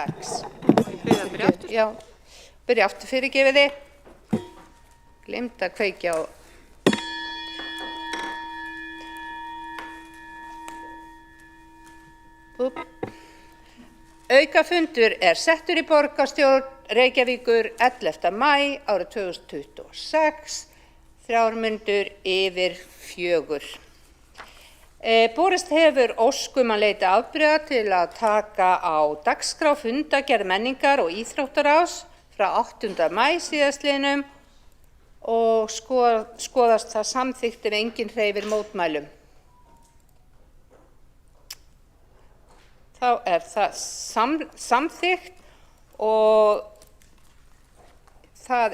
6. Byrja aftur. Já, byrja aftur fyrirgefiði. Gleymd að kveikja á. Aukafundur settur í borgarstjórn Reykjavíkur 11. maí árið 2026, 3:04. Borist hefur ósk að leita afbrigða til að taka á dagskrá fundargerð menningar og íþróttaráðs frá 8. maí síðastliðnum og skoðast það samþykkt ef enginn hreyfir mótmælum. Þá það samþykkt og það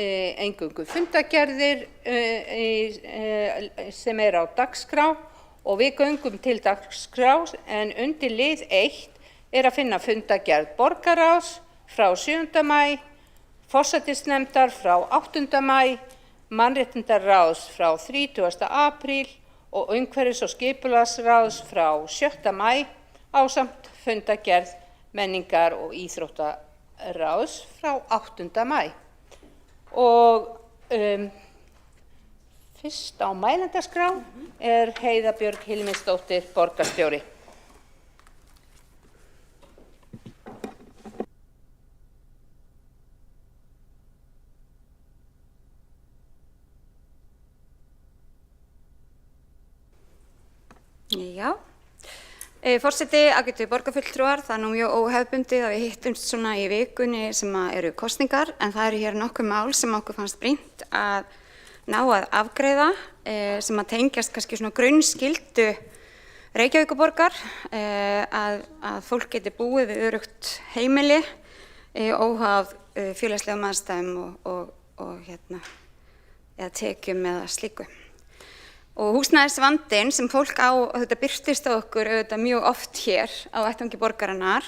eingöngu fundargerðir sem á dagskrá og við göngum til dagskrá en undir lið 1 að finna fundargerð borgarráðs frá 7. maí, forsætisnefndar frá 8. maí, mannréttindaráðs frá 30. apríl og umhverfis- og skipulagsráðs frá 6. maí ásamt fundargerð menningar- og íþróttaráðs frá 8. maí. Og fyrst á mælendaskrá Heiða Björg Hilmisdóttir borgarstjóri. Já, forseti, ágætu borgarfulltrúar, það nú mjög óhefðbundið að við hittumst svona í vikunni sem eru kosningar, en það hér nokkuð mál sem okkur fannst brýnt að ná að afgreiða, sem tengjast kannski svona grunnskyldu Reykjavíkurborgar, að fólk geti búið við öruggt heimili, óháð félagslegum aðstæðum og eða tekjum eða slíku. Og húsnæðisvandinn sem fólk á, þetta birtist á okkur auðvitað mjög oft hér á vettvangi borgarinnar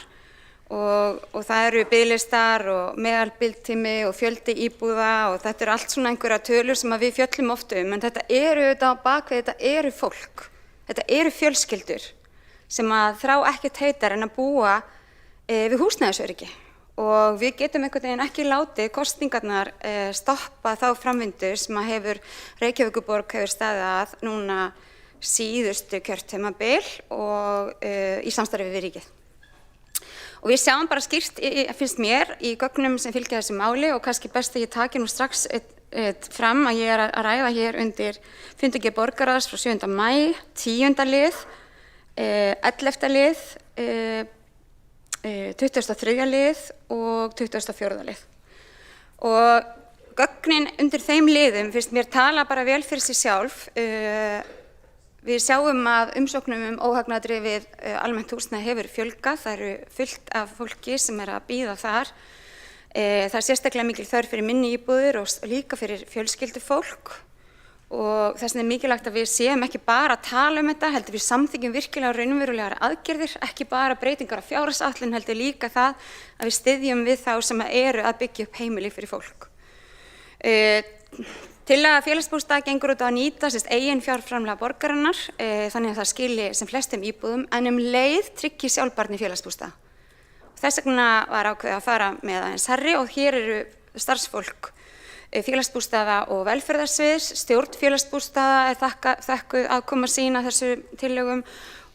og það eru biðlistar og meðalbiðtími og fjöldi íbúða og þetta allt svona einhverja tölur sem við fjöllum oft en þetta auðvitað á bakvið, þetta eru fólk, þetta eru fjölskyldur sem að þrá ekkert heitar en að búa við húsnæðisöryggi og við getum einhvern veginn ekki látið kosningarnar stoppa þá framvindu sem að Reykjavíkurborg hefur staðið að núna síðustu kjörtímabil og í samstarfi við ríkið. Og við sjáum bara skýrt, finnst mér, í gögnum sem fylgja þessu máli og kannski best að ég taki nú strax fram að ég að ræða hér undir fundargerð borgarráðs frá 7. maí, 10. lið, 11. lið, 23. lið og 24. lið. Og gögnin undir þeim liðum finnst mér tala bara vel fyrir sig sjálf. Við sjáum að umsóknum óhagnaðardrifið almennt húsnæði hefur fjölgað. Það eru fullt af fólki sem að bíða þar. Það sérstaklega mikil þörf fyrir minni íbúðir og líka fyrir fjölskyldufólk. Og þess vegna mikilvægt að við séum ekki bara að tala þetta, heldur við samþykjum virkilega raunverulegar aðgerðir, ekki bara breytingar á fjárhagsáætlun, heldur líka það að við styðjum við þá sem eru að byggja upp heimili fyrir fólk. Tillaga félagsbústaða gengur út á að nýta eigin fjárframlag borgarinnar, þannig að það skili sem flestum íbúðum, en leið tryggi sjálfbærni félagsbústaða. Þess vegna var ákveðið að fara með aðeins hærri og hér eru starfsfólk félagsbústaða og velferðarsviðs, stjórn félagsbústaða þakkuð aðkoma sína þessu tillögum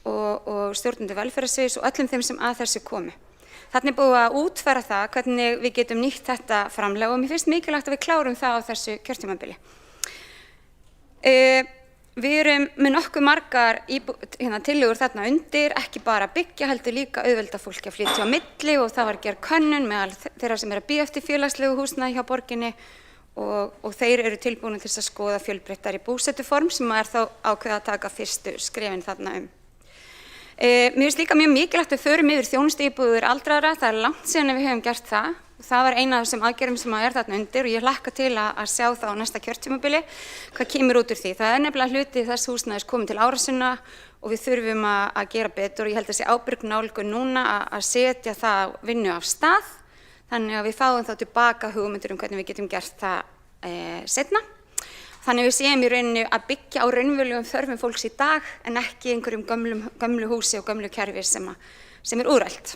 og stjórnendur velferðarsviðs og öllum þeim sem að þessu komu. Þarna búið að útfæra það hvernig við getum nýtt þetta framlag og mér finnst mikilvægt að við klárum það á þessu kjörtímabili. Við erum með nokkuð margar tillögur þarna undir, ekki bara byggja, heldur líka auðvelda fólki að flytja á milli og það var gerð könnun meðal þeirra sem að bíða eftir félagslegu húsnæði hjá borginni og þeir eru tilbúin til að skoða fjölbreyttari búsetuform sem er þá ákveðið að taka fyrstu skrefin þarna Mér finnst líka mjög mikilvægt að við förum yfir þjónustuíbúðir aldraðra, það langt síðan við höfum gert það og það var eina af þessum aðgerðum sem þarna undir og ég hlakka til að sjá það á næsta kjörtímabili hvað kemur út úr því. Það nefnilega hluti þess húsnæðis komið til ára sinna og við þurfum að gera betur og ég held að sé ábyrg nálgun núna að setja það vinnu af stað þannig að við fáum þá tilbaka hugmyndir hvernig við getum gert það seinna. Þannig við séum í rauninni að byggja á raunverulegum þörfum fólks í dag en ekki einhverjum gömlu húsi og gömlu kerfi sem úrelt.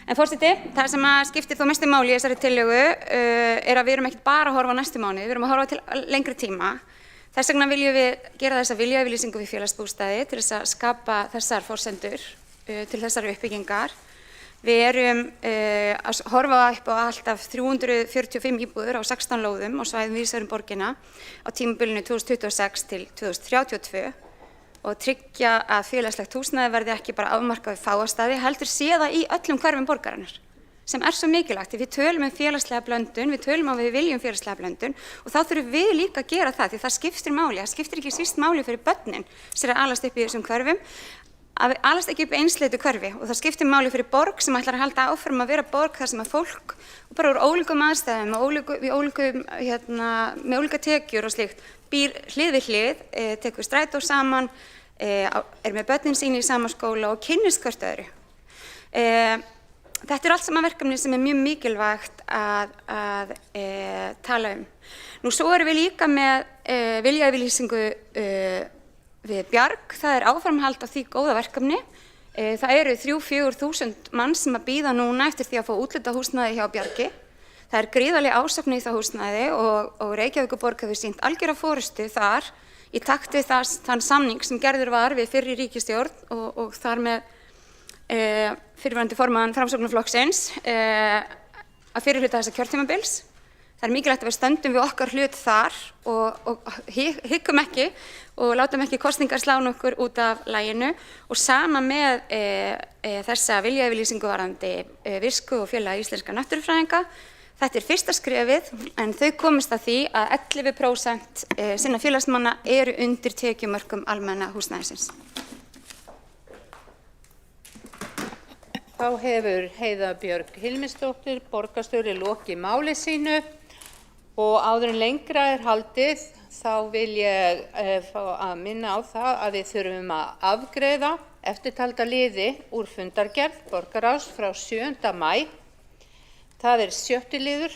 En forseti, það sem skiptir þó mestu máli í þessari tillögu að við erum ekkert bara að horfa á næstu mánuði, við erum að horfa til lengri tíma. Þess vegna viljum við gera þessa viljayfirlýsingu við félagsbústaði til þess að skapa þessar forsendur til þessar uppbyggingar. Við erum að horfa upp á alltaf 345 íbúðir á 16 lóðum á svæðum víðs vegar um borgina á tímabilinu 2026 til 2032 og tryggja að félagslegt húsnæði verði ekki bara afmarkað við fáastaði, heldur sé það í öllum hverfum borgarinnar, sem svo mikilvægt. Við tölum félagslega blöndun, við tölum við viljum félagslega blöndun og þá þurfum við líka að gera það því það skiptir máli. Það skiptir ekki síst máli fyrir börnin sem alast upp í þessum hverfum, að alast ekki upp í einsleitu hverfi og það skiptir máli fyrir borg sem ætlar að halda áfram að vera borg þar sem að fólk bara úr ólíkum aðstæðum með ólíka tekjur og slíkt býr hlið við hlið, tekur strætó saman, með börnin sín í sama skóla og kynnist hvert öðru. Þetta allt saman verkefni sem mjög mikilvægt að tala um. Nú svo erum við líka með viljayfirlýsingu við Bjarg, það áframhald á því góða verkefni. Það eru 3–4 þúsund manns sem að bíða núna eftir því að fá úthlutað húsnæði hjá Bjargi. Það gríðarleg ásókn í það húsnæði og Reykjavíkurborg hefur sýnt algjöra forystu þar í takt við þann samning sem gerður var við fyrri ríkisstjórn og þar með fyrrverandi formann Framsóknarflokksins að fyrri hluta þessa kjörtímabils. Það mikilvægt að við stöndum við okkar hlut þar og hikkum ekki og látum ekki kosningar slá okkur út af laginu og sama með þessa viljayfirlýsingu varðandi Visku og félag íslenskra náttúrufræðinga. Þetta fyrsta skrefið en þau komast að því að 11% sinna félagsmanna eru undir tekjumörkum almenna húsnæðisins. Þá hefur Heiða Björg Hilmisdóttir, borgarstjóri, lokið máli sínu og áður en lengra haldið þá vil ég fá að minna á það að við þurfum að afgreiða eftirtalda liði úr fundargerð borgarráðs frá 7. maí. Það 7. liður,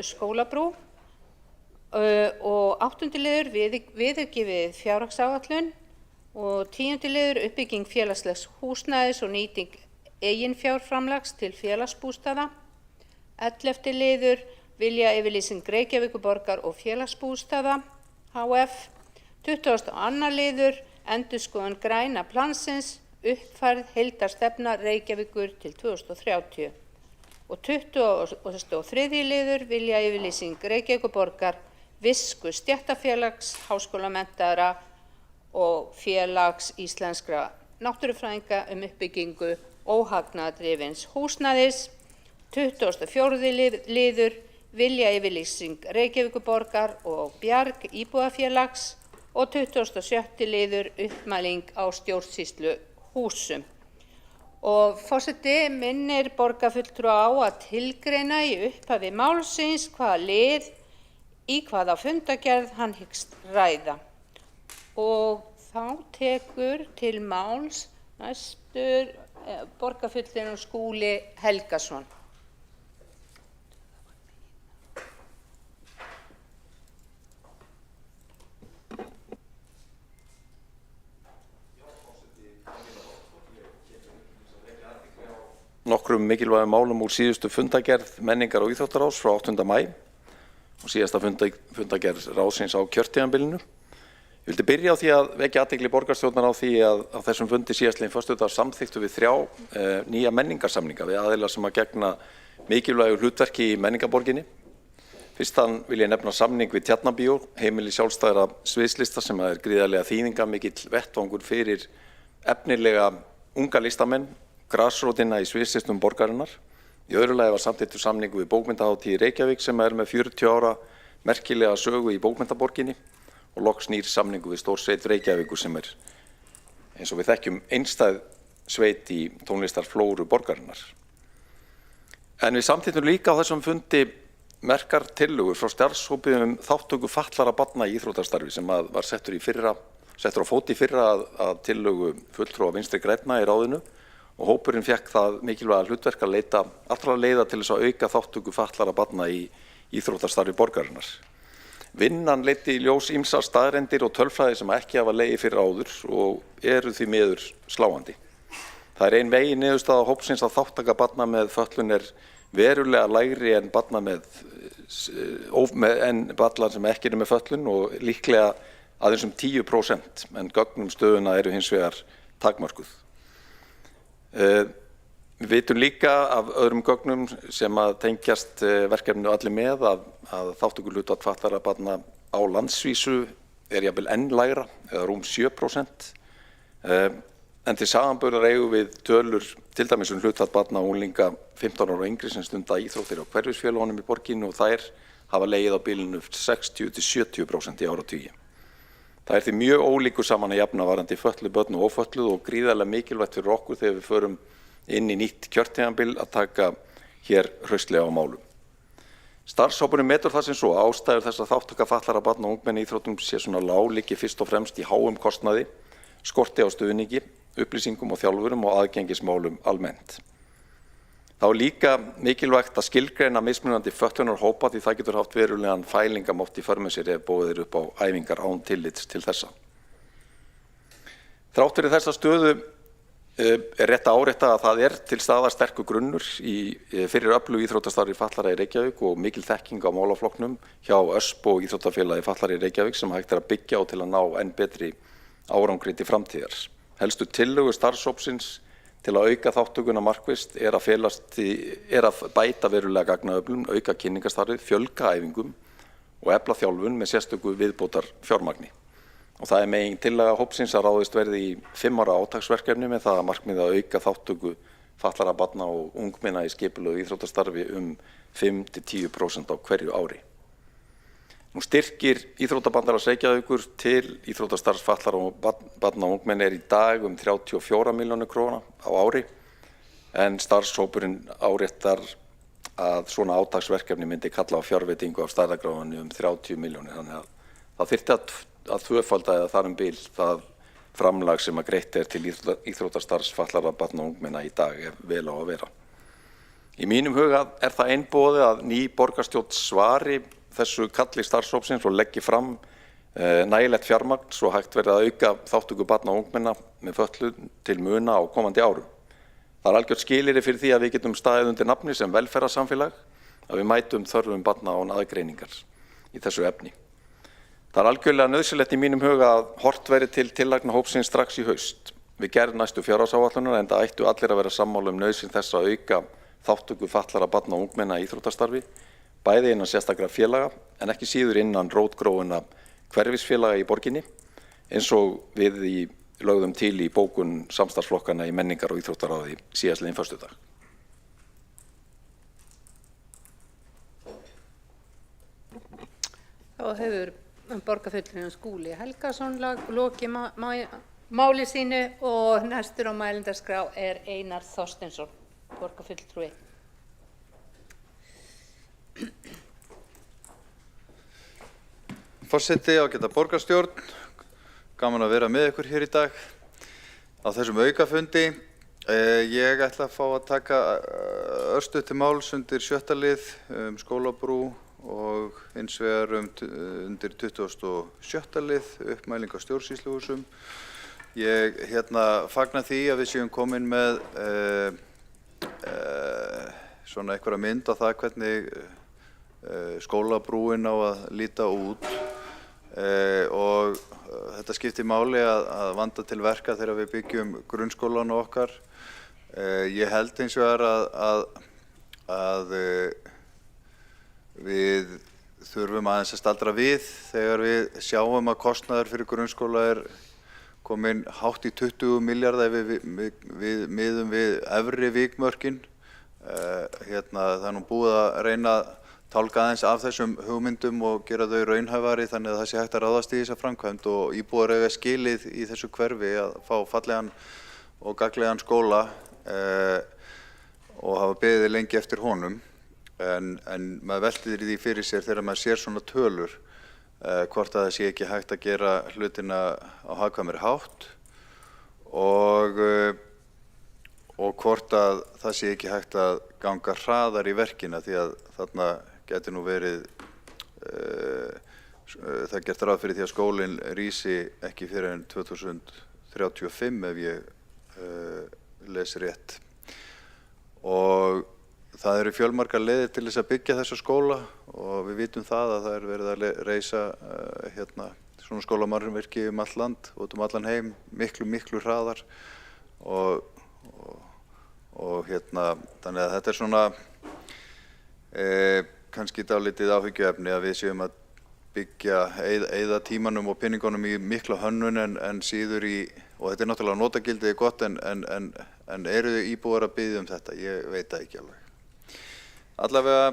skólabrú og 8. liður, viðauki við fjárhagsáætlun og 10. liður, uppbygging félagslegs húsnæðis og nýting eiginfjárframlags til félagsbústaða. 11. liður, viljayfirlýsing Reykjavíkurborgar og félagsbústaða HF. 22. liður, endurskoðun græna plansins, uppfærð heildarstefna Reykjavíkur til 2030. Og 23. liður, viljayfirlýsing Reykjavíkurborgar, Visku stéttarfélags, háskólamenntaðra og félags íslenskra náttúrufræðinga uppbyggingu óhagnaðardrifins húsnæðis. 24. liður, viljayfirlýsing Reykjavíkurborgar og Bjarg íbúðafélags og 26. liður, uppmæling á stjórnsýsluhúsum. Og forseti minnir borgarfulltrúa á að tilgreina í upphafi málsins hvaða lið í hvaða fundargerð hann hyggst ræða. Og þá tekur til máls næstur borgarfulltrúinn Skúli Helgason. Nokkrum mikilvægum málum úr síðustu fundargerð menningar- og íþróttaráðs frá 8. maí og síðasta fundargerð ráðsins á kjörtímabilinu. Ég vildi byrja á því að vekja athygli borgarstjórnar á því að á þessum fundi síðastliðinn föstudag samþykktum við 3 nýja menningarsamninga við aðila sem að gegna mikilvægu hlutverki í menningarborginni. Fyrstan vil ég nefna samning við Tjarnarbíó, heimili sjálfstæðra sviðslista sem gríðarlega þýðingamikill vettvangur fyrir efnilega unga listamenn, grasrótina í sviðslistum borgarinnar. Í öðru lagi var samþykktur samningur við bókmenntahátíð í Reykjavík sem með 40 ára merkilega sögu í bókmenntaborginni og loks nýr samningur við stórsveit Reykjavíkur sem eins og við þekkjum einstæð sveit í tónlistarflóru borgarinnar. En við samþykktum líka á þessum fundi merkar tillögur frá starfshópi þátttöku fatlaðra barna í íþróttastarfi sem var settur á fót í fyrra að tillögu fulltrúa Vinstri grænna í ráðinu. Og hópurinn fékk það mikilvæga hlutverk að leita allra leiða til þess að auka þátttöku fatlaðra barna í íþróttastarfi borgarinnar. Vinnan leiddi í ljós ýmsar staðreyndir og tölfræði sem ekki hafa legið fyrir áður og eru því miður sláandi. Það ein megin niðurstaða hópsins að þátttaka barna með fötlun verulega lægri en barna en barna sem ekki með fötlun og líklega aðeins 10%, en gögnum stöðuna eru hins vegar takmörkuð. Við vitum líka af öðrum gögnum sem að tengjast verkefninu Allir með að þátttökuhlutfall fatlaðra barna á landsvísu jafnvel enn lægra, eða rúm 7%. En til samanburðar eigum við tölur til dæmis hlutfall barna og unglinga 15 ára og yngri sem stunda íþróttir á hverfisfélögunum í borginni og þær hafa legið á bilinu 60–70% í áratugi. Það því mjög ólíkur saman að jafna varðandi fötluð börn og ófötluð og gríðarlega mikilvægt fyrir okkur þegar við förum inn í nýtt kjörtímabil að taka hér hraustlega á málum. Starfshópurinn metur það sem svo að ástæður þess að þátttaka fatlaðra barna og ungmenna í íþróttum sé svona lág liggi fyrst og fremst í háum kostnaði, skorti á stuðningi, upplýsingum og þjálfurum og aðgengismálum almennt. Þá líka mikilvægt að skilgreina mismunandi fötlunarhópa því það getur haft verulegan fælingamátt í för með sér ef boðið upp á æfingar án tillits til þessa. Þrátt fyrir þessa stöðu rétt að árétta að það til staðar sterkur grunnur fyrir öflugu íþróttastarfi fatlaðra í Reykjavík og mikil þekking á málaflokknum hjá ÖSP og Íþróttafélagi fatlaðra í Reykjavík sem hægt að byggja á til að ná enn betri árangri til framtíðar. Helstu tillögur starfshópsins til að auka þátttökuna markvisst að bæta verulega gagnaöflun, auka kynningarstarfið, fjölga æfingum og efla þjálfun með sérstöku viðbótar fjármagni. Og það megin tillaga hópsins að ráðist verði í 5 ára átaksverkefni með það að markmiði að auka þátttöku fatlaðra barna og ungmenna í skipulögðu íþróttastarfi 5–10% á hverju ári. Nú styrkir Íþróttabandalags Reykjavíkur til íþróttastarfs fatlaðra barna og ungmenna í dag 34 milljónir króna á ári, en starfshópurinn áréttar að svona átaksverkefni myndi kalla á fjárveitingu af stærðargráðunni 30 milljónir, þannig að það þyrfti að tvöfalda eða þar bil það framlag sem að greitt til íþróttastarfs fatlaðra barna og ungmenna í dag ef vel á að vera. Í mínum huga það einboðið að ný borgarstjórn svari þessu kalli starfshópsins og leggi fram nægilegt fjármagn svo hægt verði að auka þátttöku barna og ungmenna með fötlun til muna á komandi árum. Það algjört skilyrði fyrir því að við getum staðið undir nafni sem velferðarsamfélag að við mætum þörfum barna án aðgreiningar í þessu efni. Það algjörlega nauðsynlegt í mínum huga að hort verði til tillagna hópsins strax í haust. Við gerð næstu fjárhagsáætlunar enda ættu allir að vera sammála nauðsyn þess að auka þátttöku fatlaðra barna og ungmenna í íþróttastarfi, bæði innan sérstakra félaga en ekki síður innan rótgróinna hverfisfélaga í borginni, eins og við lögðum til í bókun samstarfsflokkana í menningar- og íþróttaráði síðastliðinn föstudag. Þá hefur borgarfulltrúinn Skúli Helgason lokið máli sínu og næstur á mælendaskrá Einar Þorsteinsson, borgarfulltrúi. Forseti, ágæta borgarstjórn, gaman að vera með ykkur hér í dag á þessum aukafundi. Ég ætla að fá að taka örstutt til máls undir 7. lið skólabrú og hins vegar undir 27. lið uppmæling á stjórnsýsluhúsum. Ég fagna því að við séum komin með svona einhverja mynd á það hvernig skólabrúin á að líta út og þetta skiptir máli að vanda til verka þegar við byggjum grunnskólan okkar. Ég held hins vegar að við þurfum aðeins að staldra við þegar við sjáum að kostnaður fyrir grunnskóla komin hátt í 20 milljarða ef við miðum við efri vikmörkin. Það nú búið að reyna að tálka aðeins af þessum hugmyndum og gera þau raunhæfari þannig að það sé hægt að ráðast í þessa framkvæmd og íbúar eiga skilið í þessu hverfi að fá fallegan og gagnlegan skóla og hafa beðið lengi eftir honum. En maður veltir því fyrir sér þegar maður sér svona tölur hvort að það sé ekki hægt að gera hlutina á hagkvæmari hátt og hvort að það sé ekki hægt að ganga hraðar í verkina því að þarna geti nú verið það gert ráð fyrir því að skólinn rísi ekki fyrir en 2035 ef ég les rétt. Og það eru fjölmargar leiðir til þess að byggja þessa skóla og við vitum það að það er verið að reisa svona skólamannvirki allt land og allan heim, miklu hraðar og þannig að þetta er svona kannski dálítið áhyggjuefni að við séum að byggja, eyða tímanum og peningunum í mikla hönnun en síður í, og þetta er náttúrulega notagildið gott en eru þau íbúar að biðja þetta? Ég veit það ekki alveg. Allavega,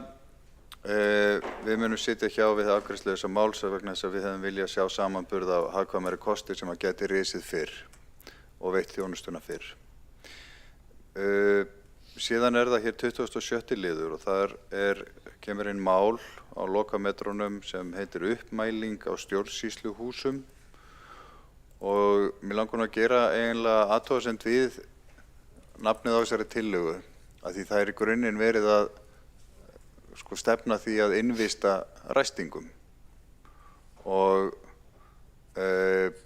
við munum sitja hjá við afgreiðslu þessa máls vegna þess að við hefðum viljað sjá samanburð á hagkvæmari kostir sem að geti risið fyrr og veitt þjónustuna fyrr. Síðan er það hér 27. liður og þar kemur inn mál á lokametrunum sem heitir uppmæling á stjórnsýsluhúsum og mér langar nú að gera eiginlega athugasemd við nafnið á þessari tillögu af því það í grunninn verið að stefna því að innvista ræstingum og það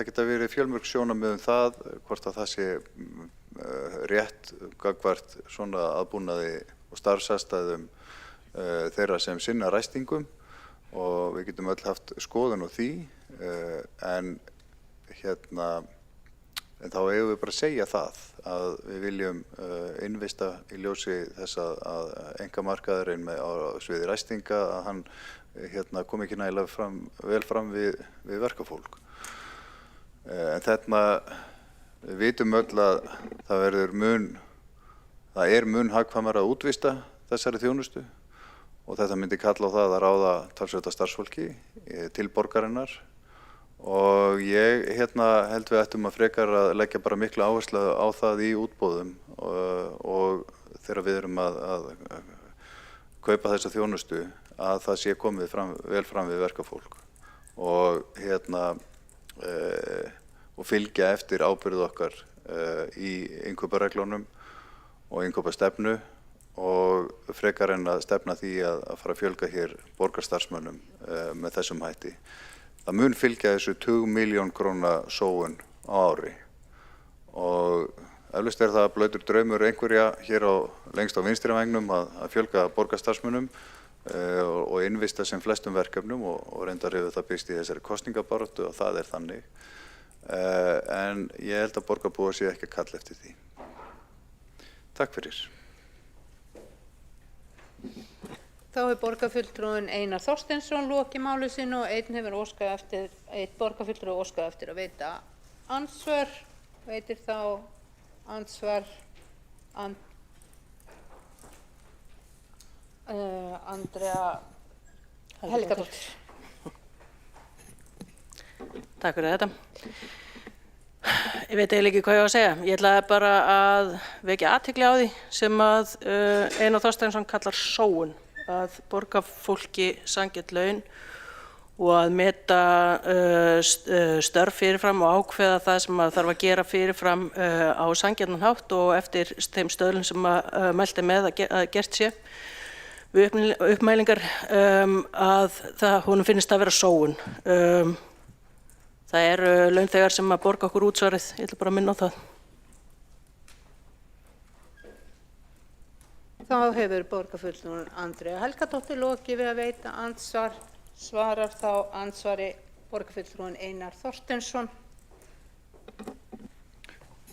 geta verið fjölmörg sjónarmið það hvort að það sé rétt gagnvart svona aðbúnaði og starfsaðstæðum þeirra sem sinna ræstingum og við getum öll haft skoðun á því en þá eigum við bara að segja það að við viljum innvista í ljósi þess að einkamarkaðurinn á sviði ræstinga að hann kom ekki nægilega vel fram við verkafólk. En við vitum öll að það er mun hagkvæmara að útvista þessari þjónustu og þetta myndi kalla á það að ráða talsvert af starfsfólki til borgarinnar og ég held við ættum að frekar að leggja bara mikla áherslu á það í útboðum og þegar við erum að kaupa þessa þjónustu að það sé komið vel fram við verkafólk og fylgja eftir ábyrgð okkar í innkaupareglunum og innkaupastefnu og frekar en að stefna því að fara að fjölga hér borgarstarfsmönnum með þessum hætti. Það mun fylgja þessu 20 milljón króna sóun á ári og eflaust það blautur draumur einhverja hér lengst á vinstri vængnum að fjölga borgarstarfsmönnum og innvista sem flestum verkefnum og reyndar hefur það birst í þessari kosningabaráttu og það er þannig. En ég held að borgarbúar sé ekki að kalla eftir því. Takk fyrir. Þá hefur borgarfulltrúinn Einar Þorsteinsson lokið máli sínu og einn borgarfulltrúi óskað eftir að veita andsvör. Veitir þá andsvar Andrea Helgadóttir. Takk fyrir þetta. Ég veit eiginlega ekki hvað ég á að segja. Ég ætla bara að vekja athygli á því sem að Einar Þorsteinsson kallar sóun, að borga fólki sanngjörn laun og að meta störf fyrirfram og ákveða það sem að þarf að gera fyrirfram á sanngjarnan hátt og eftir þeim stöðlum sem að mælt með að gert sé. Við uppmælingar að honum finnst það vera sóun. Það eru launþegar sem að borga okkur útsvarið, ég ætla bara að minna á það. Þá hefur borgarfulltrúinn Andrea Helgadóttir lokið við að veita andsvar. Svarar þá andsvari borgarfulltrúinn Einar Þorsteinsson.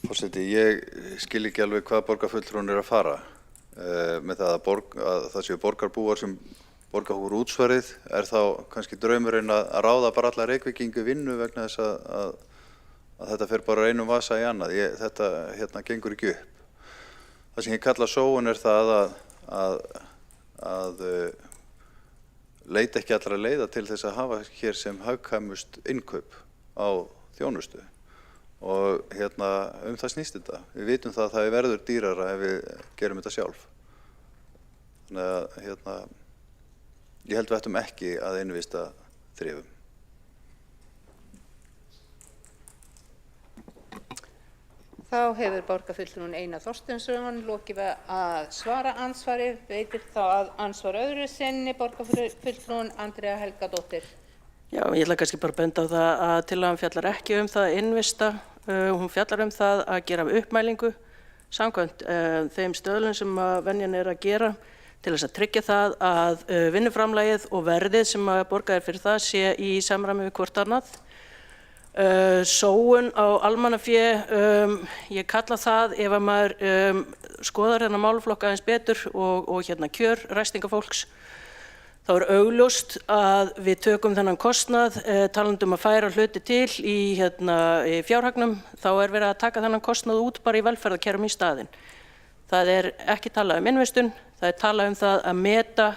Forseti, ég skil ekki alveg hvað borgarfulltrúinn að fara með það að það séu borgarbúar sem borga okkur útsvarið, þá kannski draumurinn að ráða bara alla Reykvíkingu vinnu vegna þess að þetta fer bara einum vasa í annað. Þetta gengur ekki upp. Það sem ég kalla sóun það að leita ekki allra leiða til þess að hafa hér sem hagkvæmust innkaup á þjónustu og það snýst þetta. Við vitum það að það verður dýrara ef við gerum þetta sjálf. Þannig að ég held við ættum ekki að innvista þrifum. Þá hefur borgarfulltrúinn Einar Þorsteinsson lokið við að svara andsvari. Veitir þá að andsvar öðru sinni borgarfulltrúinn Andrea Helgadóttir. Já, ég ætla kannski bara að benda á það að tillagan fjallar ekki það að innvista Hún fjallar það að gera uppmælingu samkvæmt þeim stöðlum sem venjan að gera til þess að tryggja það að vinnuframlagið og verðið sem borgað fyrir það sé í samræmi við hvort annað. Sóun á almannafé, ég kalla það ef að maður skoðar þennan málaflokk aðeins betur og kjör ræstingafólks, þá augljóst að við tökum þennan kostnað, talandi að færa hluti til í fjárhagnum, þá verið að taka þennan kostnað út bara í velferðarkerfum í staðinn. Það ekki talað innvistun, það talað það að meta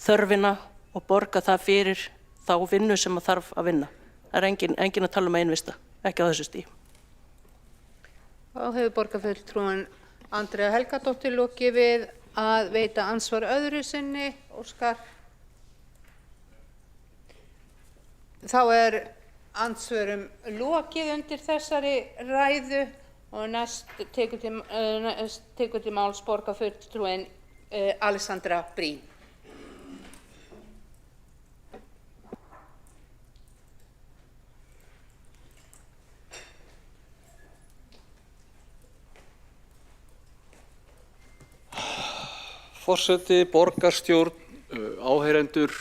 þörfina og borga það fyrir þá vinnu sem þarf að vinna. Það engin að tala að innvista, ekki á þessu stigi. Þá hefur borgarfulltrúin Andrea Helgadóttir lokið við að veita ansvar öðru sinni. Óskar. Þá andsvörum lokið undir þessari ræðu og næst tekur til máls borgarfulltrúin Alexandra Briem. Forseti, borgarstjórn, áheyrendur,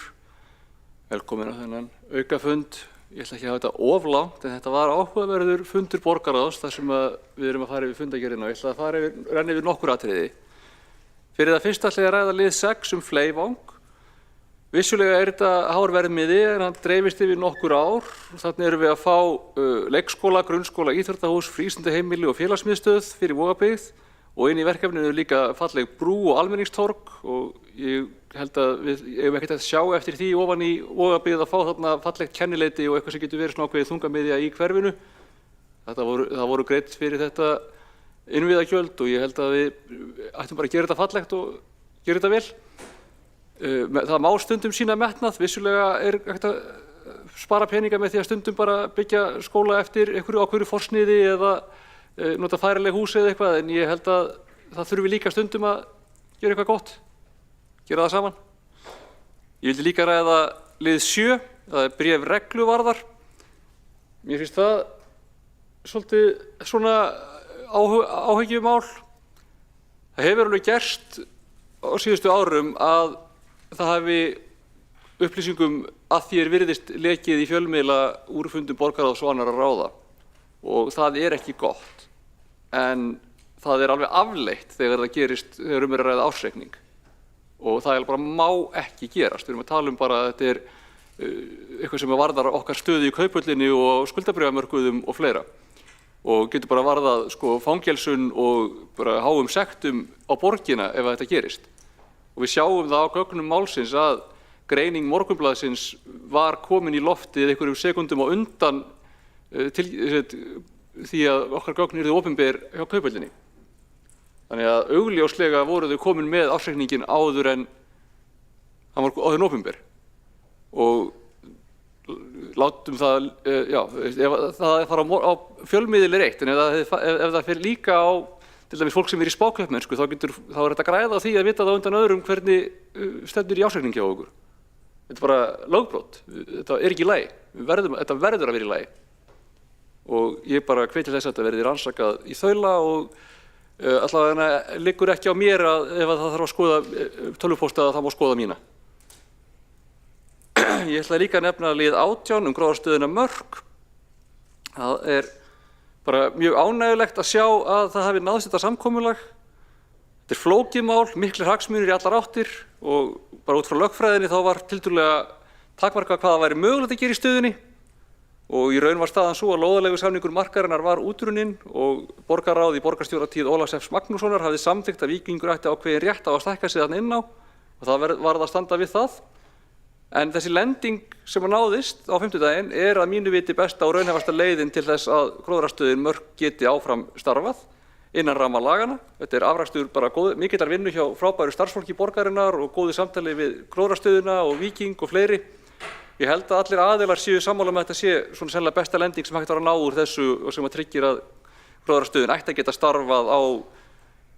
velkomin á þennan aukafund. Ég ætla ekki að hafa þetta of langt, en þetta var áhugaverður fundur borgarráðs þar sem við erum að fara yfir fundargerðina og ég ætla að renna yfir nokkur atriði. Fyrir það fyrst ætla ég að ræða lið 6 Fleivang. Vissulega þetta hár verðmiði en hann dreifist yfir nokkur ár. Þannig erum við að fá leikskóla, grunnskóla, íþróttahús, frístundaheimili og félagsmiðstöð fyrir Vogabyggð. Og inn í verkefninu líka falleg brú og almenningstorg og ég held að við eigum ekkert að sjá eftir því ofan í Vogabyggð að fá þarna fallegt kennileiti og eitthvað sem getur verið svona ákveðið þungamiðja í hverfinu. Það voru greidd fyrir þetta innviðagjöld og ég held að við ættum bara að gera þetta fallegt og gera þetta vel. Það má stundum sína metnað, vissulega hægt að spara peninga með því að stundum bara byggja skóla eftir einhverju forsniði eða nota færileg hús eða eitthvað, en ég held að það þurfi líka stundum að gera eitthvað gott, gera það saman. Ég vildi líka ræða lið 7, það bréf regluvarðar. Mér finnst það svolítið svona áhyggjumál. Það hefur alveg gerst á síðustu árum að það hafi upplýsingum að því virðist lekið í fjölmiðla úr fundum borgarráðs og annarra ráða. Og það ekki gott, en það alveg afleitt þegar það gerist, þegar að ræða ársreikning. Og það bara má ekki gerast. Við erum að tala bara að þetta eitthvað sem varðar okkar stöðu í Kauphöllinni og skuldabréfamörkuðum og fleira. Og getur bara varðað fangelsun og bara háum sektum á borgina ef þetta gerist. Og við sjáum það á gögnum málsins að greining Morgunblaðsins var komin í loftið einhverjum sekundum á undan því að okkar gögn yrðu opinber hjá Kauphöllinni. Þannig að augljóslega voru þau komin með ársreikninginn áður en hann var áður en opinber. Og látum það, ef það fara á fjölmiðil eitt, en ef það fer líka á til dæmis fólk sem í spákaupmennsku, þá þetta að græða á því að vita það undan öðrum hvernig stefnir í ársreikningi á okkur. Þetta bara lögbrot, þetta ekki í lagi, þetta verður að vera í lagi. Og ég bara hvet til þess að þetta verði rannsakað í þaula og allavega liggur ekki á mér að ef það þarf að skoða tölvupósta að það má skoða mína. Ég ætla líka að nefna lið 18 gróðarstöðina Mörk. Það bara mjög ánægjulegt að sjá að það hafi náðst þetta samkomulag. Þetta flókið mál, miklir hagsmunir í allar áttir og bara út frá lögfræðinni þá var tiltölulega takmarkað hvað það væri mögulegt að gera í stöðunni. Og í raun var staðan svo að lóðaleigusamningur markarinnar var útrunninn og borgarráð í borgarstjóratíð Ólafs F. Magnússonar hafði samþykkt að Víkingur ætti ákveðinn rétt á að stækka sig þarna inn á og það varð að standa við það. En þessi lending sem náðist á fimmtudaginn að mínu viti besta og raunhæfasta leiðin til þess að gróðrarstöðin Mörk geti áfram starfað innan ramma laganna. Þetta afrakstur bara mikillar vinnu hjá frábæru starfsfólki borgarinnar og góðu samtali við gróðrarstöðina og Víking og fleiri. Ég held að allir aðilar séu sammála með þetta sé svona sennilega besta lending sem hægt var að ná úr þessu og sem að tryggir að gróðrarstöðin ætti að geta starfað á,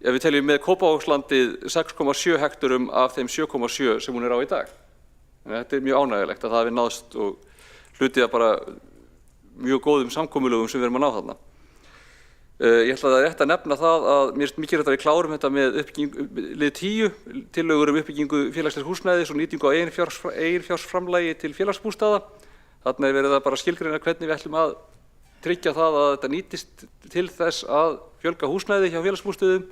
ef við teljum með Kópavogslandið 6,7 hekturum af þeim 7,7 sem hún á í dag. Þannig að þetta mjög ánægjulegt að það hafi náðst og hlutið að bara mjög góðum samkomulögum sem við erum að ná þarna. Ég ætla að rétt að nefna það að mér finnst mikilvægt að við klárum þetta með lið 10, tillögur uppbyggingu félagslegs húsnæðis og nýtingu á eiginfjársframlagi til félagsbústaða. Þarna verið að bara skilgreina hvernig við ætlum að tryggja það að þetta nýtist til þess að fjölga húsnæði hjá félagsbústöðum,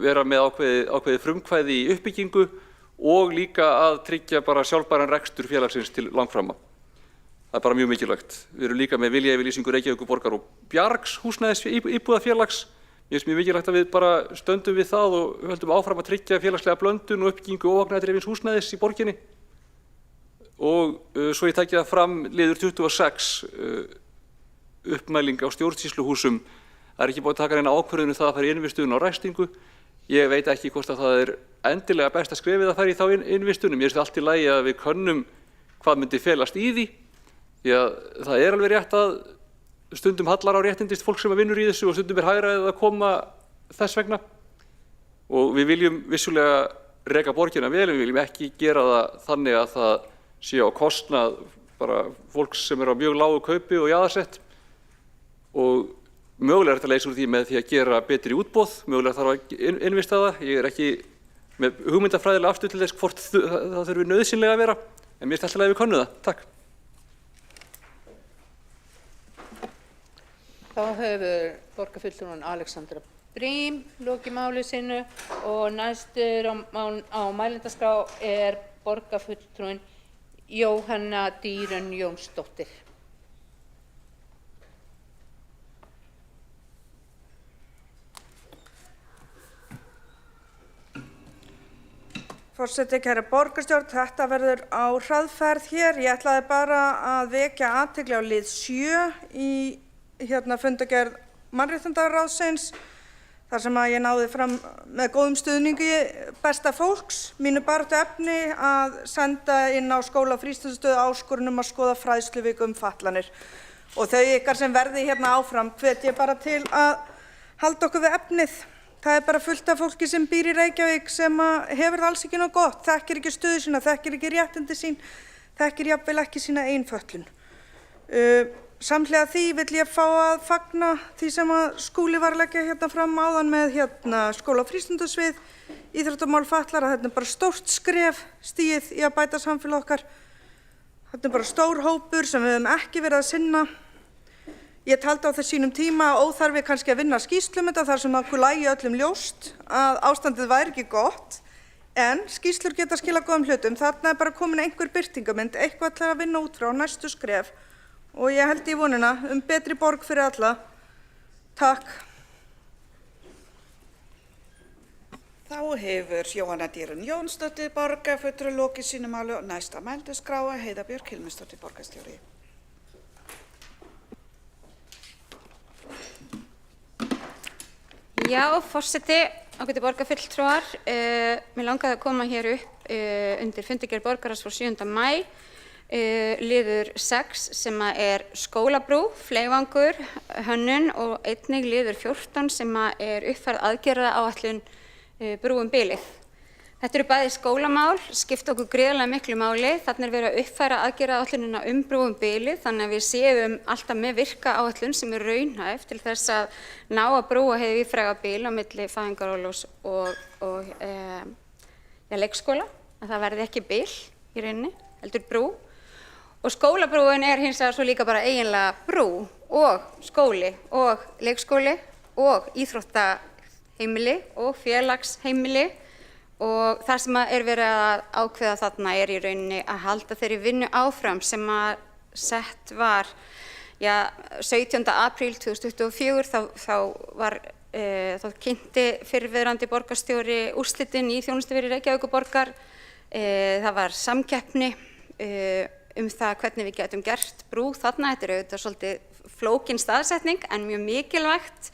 vera með ákveðið frumkvæði í uppbyggingu og líka að tryggja bara sjálfbæran rekstur félagsins til langframa. Það bara mjög mikilvægt. Við erum líka með viljayfirlýsingu Reykjavíkurborgar og Bjargs húsnæðis íbúðafélags. Mér finnst mjög mikilvægt að við bara stöndum við það og höldum áfram að tryggja félagslega blöndun og uppbyggingu óhagnaðardrifins húsnæðis í borginni. Og svo ég tæki það fram liður 26, uppmæling á stjórnsýsluhúsum. Það ekki búið að taka neina ákvörðun það að fara í innvistun á ræstingu. Ég veit ekki hvort að það endilega besta skrefið að fara í þá innvistunum. Mér finnst allt í lagi að við könnum hvað myndi felast í því. Því að það alveg rétt að stundum hallar á réttindist fólk sem vinnur í þessu og stundum hagræðið að koma þess vegna. Og við viljum vissulega reka borgina vel, við viljum ekki gera það þannig að það sé á kostnað bara fólks sem á mjög lágu kaupi og jaðarsett. Og mögulega þetta leysa úr því með því að gera betri útboð, mögulega þarf að innvista það. Ég ekki með hugmyndafræðilega afstöðu til þess hvort það þurfi nauðsynlega að vera, en mér finnst alltaf að við könnum það. Takk. Þá hefur borgarfulltrúinn Alexandra Brím lokið máli sínu og næstur á mælendaskrá borgarfulltrúinn Jóhanna Dýrunn Jónsdóttir. Forseti, kæra borgarstjórn, þetta verður á hraðferð hér. Ég ætlaði bara að vekja athygli á lið 7 í fundargerð Mannréttindaráðsins, þar sem að ég náði fram með góðum stuðningi besta fólks mínu baráttuefni að senda inn á skóla- og frístundastöð áskorun að skoða fræðsluviku fatlanir. Og þau ykkar sem verði áfram hvet ég bara til að halda okkur við efnið. Það bara fullt af fólki sem býr í Reykjavík sem hefur það alls ekki nóg gott, þekkir ekki stöðu sína, þekkir ekki réttindi sín, þekkir jafnvel ekki sína eigin fötlun. Samhliða því vill ég fá að fagna því sem að Skúli var að leggja fram áðan með skóla- og frístundasvið, íþróttamál fatlaðra. Þetta bara stórt skref stigið í að bæta samfélag okkar. Þetta bara stór hópur sem við höfum ekki verið að sinna. Ég taldi á þessum tíma óþarfi kannski að vinna skýrslum þetta þar sem okkur lægi öllum ljóst að ástandið væri ekki gott, en skýrslur geta skilað góðum hlutum. Þarna bara komin einhver birtingamynd, eitthvað til að vinna út frá næstu skref og ég held í vonina betri borg fyrir alla. Takk. Þá hefur Jóhanna Dýrunn Jónsdóttir borgarfulltrúi lokið sínu máli og næsta mælendaskrá Heiða Björk Hilmisdóttir borgarstjóri. Já, forseti, ágætu borgarfulltrúar, mér langaði að koma hér upp undir fundargerð borgarráðs frá 7. maí, liður 6 sem skólabrú, fleivangur, hönnun og einnig liður 14 sem uppfærð aðgerðaáætlun brú bilið. Þetta eru bæði skólamál, skipta okkur gríðarlega miklu máli. Þarna verið að uppfæra aðgerðaáætlunina brú bilið þannig að við séum alltaf með virka áætlun sem raunhæf til þess að ná að brúa hið víðfræga bil á milli fæðingarorlofs og leikskóla, að það verði ekki bil í rauninni, heldur brú. Og skólabrúin hins vegar svo líka bara eiginlega brú og skóli og leikskóli og íþróttaheimili og félagsheimili. Og það sem verið að ákveða þarna í rauninni að halda þeirri vinnu áfram sem sett var 17. apríl 2024 þá kynnti fyrrverandi borgarstjóri úrslitin í þjónustuveri Reykjavíkurborgar. Það var samkeppni það hvernig við getum gert brú þarna. Þetta auðvitað svolítið flókin staðsetning en mjög mikilvægt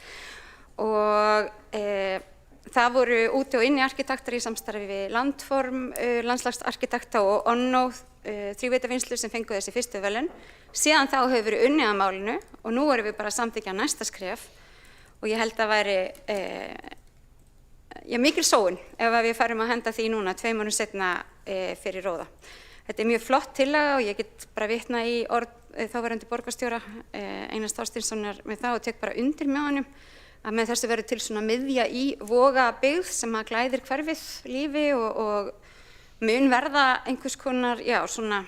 og það voru úti og inni arkitektar í samstarfi við Landform, landslagsarkitekta og Onno þríveitavinnslu sem fengu þessi fyrstu verðlaun. Síðan þá hefur verið unnið að málinu og nú erum við bara að samþykkja næsta skref og ég held að væri mikil sóun ef við færum að henda því núna 2 mánuðum seinna fyrir róða. Þetta mjög flott tillaga og ég get bara vitnað í orð þáverandi borgarstjóra Einars Þorsteinssonar með það og tek bara undir með honum að með þessu verður til svona miðja í Vogabyggð sem að glæðir hverfið lífi og mun verða einhvers konar, já svona,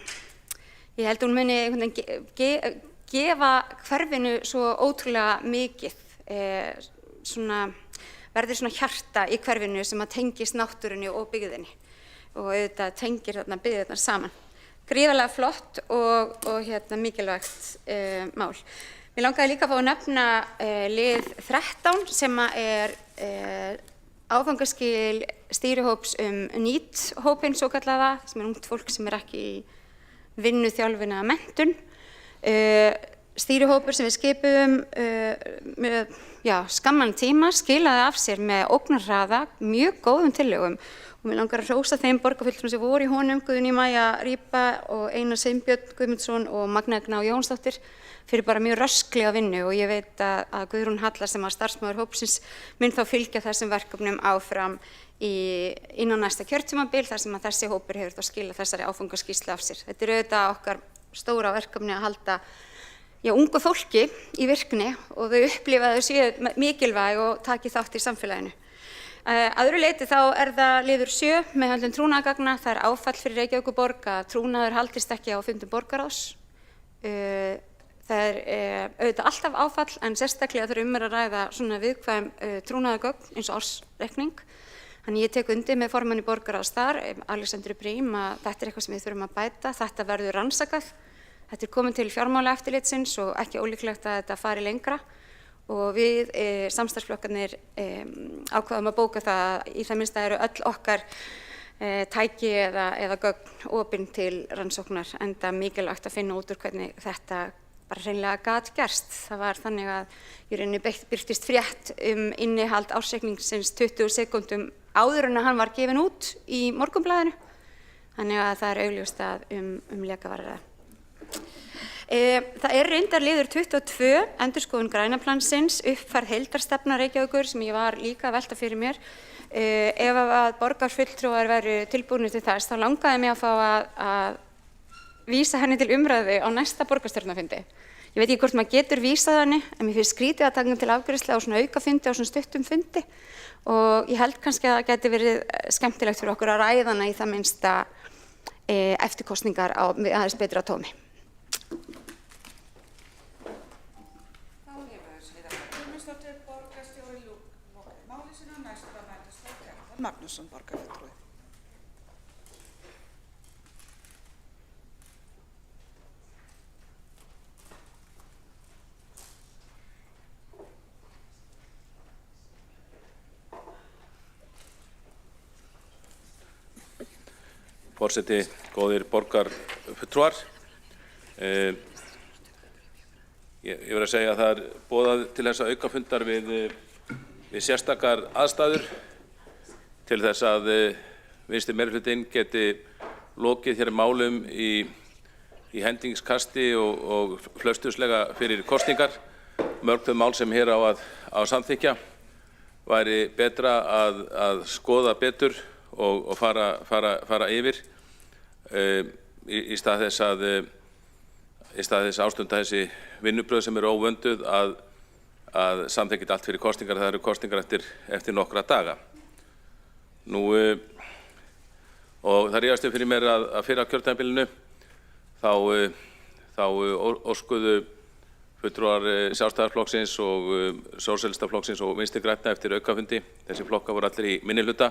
ég held að hún muni einhvern veginn gefa hverfinu svo ótrúlega mikið, verður svona hjarta í hverfinu sem að tengist náttúrunni og byggðinni og auðvitað tengir þarna byggðirnar saman. Gríðarlega flott og mikilvægt mál. Mér langaði líka að fá að nefna lið 13 sem er áfangaskil stýrihóps NEET-hópinn svokallaða, sem er ungt fólk sem er ekki í vinnu, þjálfun eða menntun. Stýrihópur sem við skipuðum með skamman tíma skilaði af sér með ógnarhraða, mjög góðum tillögum og mér langar að hrósa þeim borgarfulltrúum sem voru í honum, Guðný Maja Rípa og Einar Sveinbjörn Guðmundsson og Magna Gná Jónsdóttir fyrir bara mjög rösklega vinnu og ég veit að Guðrún Halla sem var starfsmaður hópsins mun þá fylgja þessum verkefnum áfram innan næsta kjörtímabil þar sem að þessi hópur hefur þá skilað þessari áfangaskýrslu af sér. Þetta er auðvitað okkar stóra verkefni að halda ungu fólki í virkni og þau upplifa að þau séu mikilvæg og taki þátt í samfélaginu. Að öðru leyti þá er það liður 7 með höndlun trúnaðargagna. Það er áfall fyrir Reykjavíkurborg að trúnaður haldist ekki á fundum borgarráðs. Það er auðvitað alltaf áfall en sérstaklega þegar að ræða svona viðkvæm trúnaðargögn eins og ársreikning. Þannig ég tek undir með formanni borgarráðs þar, Alexandru Brím, að þetta er eitthvað sem við þurfum að bæta. Þetta verður rannsakað. Þetta er komin til fjármálaeftirlitsins og ekki ólíklegt að þetta fari lengra og við samstarfsflokkarnir ákváðum að bóka það að í það minnsta eru öll okkar tæki eða gögn opin til rannsóknar enda mikilvægt að finna út úr hvernig þetta bara hreinlega gat gerst. Það var þannig að í rauninni birtist frétt innihald ársreikningsins 20 sekúndum áður en að hann var gefinn út í Morgunblaðinu. Þannig að það er augljóst að leka var að ræða. Það er reyndar liður 22, endurskoðun grænaplansins, uppfærð heildarstefna Reykjavíkur sem ég var líka að velta fyrir mér. Ef að borgarfulltrúar væru tilbúnir til þess, þá langaði mig að fá að vísa henni til umræðu á næsta borgarstjórnarfundi. Ég veit ekki hvort maður getur vísað henni, en mér finnst skrítið að taka henni til afgreiðslu á svona aukafundi, á svona stuttum fundi og ég held kannski að það geti verið skemmtilegt fyrir okkur að ræða hana í það minnsta eftir kosningar aðeins betra tómi. Magnússon, borgarfulltrúi. Forseti, góðir borgarfulltrúar. Ég verð að segja að það er boðað til þess að aukafundar við sérstakar aðstæður til þess að vinstri meirihlutinn geti lokið hér málum í hendingskasti og flöstuslega fyrir kosningar. Mörg þau mál sem hér á að samþykkja væri betra að skoða betur og fara yfir í stað þess að ástunda þessi vinnubrögð sem eru óvönduð að samþykkja allt fyrir kosningar. Það eru kosningar eftir nokkra daga. Og það ríðast fyrir mér að fyrir á kjörtímabilinu þá óskuðu fulltrúar Sjálfstæðisflokksins og Sósíalistaflokksins og Vinstri grænna eftir aukafundi. Þessi flokkar voru allir í minnihluta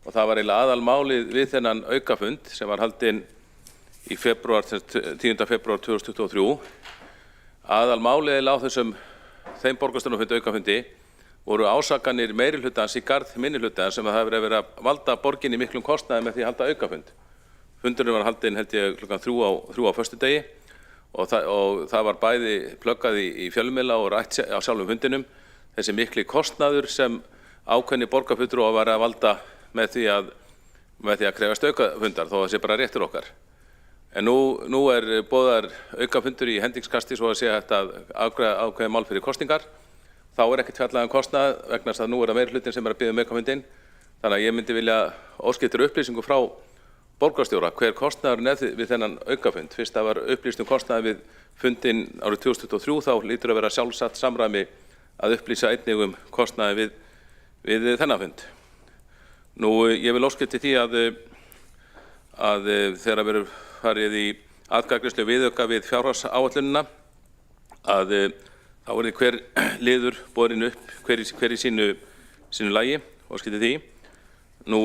og það var eiginlega aðalmálið við þennan aukafund sem var haldinn í 10. febrúar 2023. Aðalmálið á þeim borgarstjórnarfundi aukafundi voru ásakanir meirihlutans í garð minnihlutans sem það hefur verið að valda borginni miklum kostnaði með því að halda aukafund. Fundurinn var haldinn held ég klukkan 3 á föstudegi og það var bæði plöggað í fjölmiðla og rætt á sjálfum fundinum þessi mikli kostnaður sem ákveðni borgarfulltrúar var að valda með því að krefjast aukafundar þó að það sé bara réttur okkar. En nú er boðaður aukafundur í hendingskasti svo að sé hægt að ákveða mál fyrir kosningar. Þá er ekkert fjallað kostnað vegna þess að nú er það meirihlutin sem er að biðja aukafundinn. Þannig að ég myndi vilja óska eftir upplýsingu frá borgarstjóra hver kostnaðurinn er við þennan aukafund. Fyrst það var upplýst kostnaður við fundinn árið 2023 þá lítur að vera sjálfsagt samræmi að upplýsa einnig kostnaður við þennan fund. Nú, ég vil óska eftir því að þegar verður farið í atkvæðagreiðslu viðauka við fjárhagsáætlunina að þá verði hver liður borin upp hver í sínu lagi og skilti því. Nú,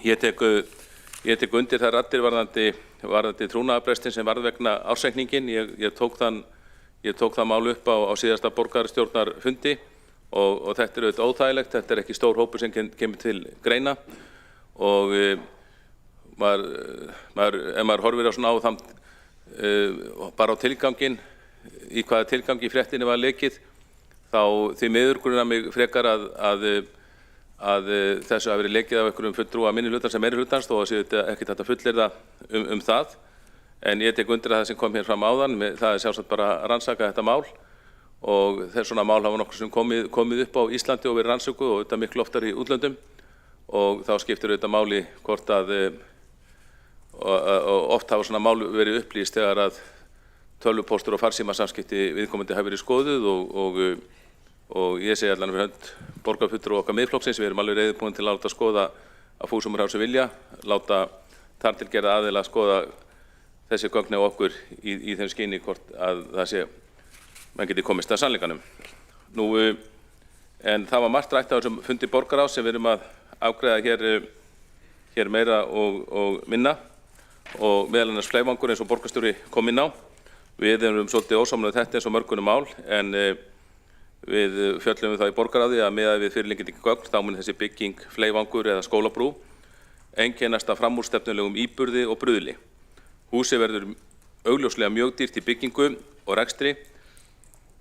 ég tek undir þær raddir varðandi trúnaðarbrestin sem varð vegna ársreikningin. Ég tók það mál upp á síðasta borgarstjórnarfundi og þetta auðvitað óþægilegt. Þetta ekki stór hópur sem kemur til greina og ef maður horfir á svona á þann bara á tilganginn, í hvaða tilgangi fréttinni var lekið, þá því miður grunar mig frekar að þessu hafi verið lekið af einhverjum fulltrúa minnihlutans sem meirihlutans, þó að sé ekki þetta fullyrða það. En ég tek undir að það sem kom hér fram áðan, það sjálfsagt bara að rannsaka þetta mál og þess svona mál hafa nokkur sem komið upp á Íslandi og verið rannsökuð og þetta miklu oftar í útlöndum og þá skiptir auðvitað máli hvort og oft hafa svona mál verið upplýst þegar að tölvupóstur og farsímasamskipti viðkomandi hafi verið skoðuð og ég segi allan fyrir hönd borgarfulltrúa okkar Miðflokksins, við erum alveg reiðubúin til að láta skoða að fúsum ráðs vilja, láta þar til gerða aðila að skoða þessi gögn á okkur í þeim skyni hvort að það sé menn geti komist að sannleikanum. Nú, en það var margt rætt á þessum fundi borgarráðs sem við erum að afgreiða hér meira og minna og meðal annars fleifangur eins og borgarstjóri kom inn á. Við erum svolítið ósamlega þetta eins og mörgunum mál en við fjöllum það í borgarráði að miðað við fyrirliggjandi gögn þá mun þessi bygging fleifangur eða skólabrú einkennast af framúrstefnulegum íburði og bruðli. Húsið verður augljóslega mjög dýrt í byggingu og rekstri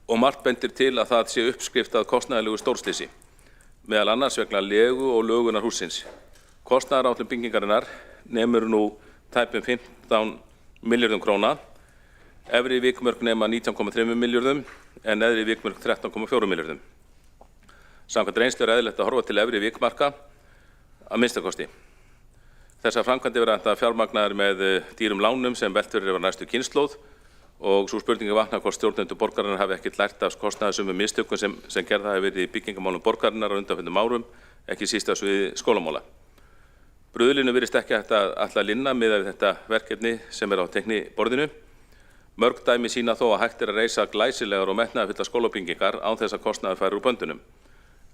og margt bendir til að það sé uppskrift að kostnaðarlegu stórslysi, meðal annars vegna legu og lögunar hússins. Kostnaðaráætlun byggingarinnar nemur nú tæpum 15 milljörðum króna, efri vikmörk nema 19,3 milljörðum en neðri vikmörk 13,4 milljörðum. Samkvæmt reynslu er eðlilegt að horfa til efri vikmarka að minnstakosti. Þessar framkvæmdir verða enda fjármagnaðar með dýrum lánum sem velt verður yfir næstu kynslóð og svo spurningi vaknar hvort stjórnendur borgarinnar hafi ekkert lært af kostnaðarsömu mistökum sem gerða hafi verið í byggingamálum borgarinnar á undanförnum árum, ekki síst á sviði skólamála. Bruðlinu virðist ekki ætla að linna miðað við þetta verkefni sem er á teikniborðinu. Mörg dæmi sýna þó að hægt er að reisa glæsilegar og metnaðarfullar skólabyggingar án þess að kostnaður færi úr böndunum.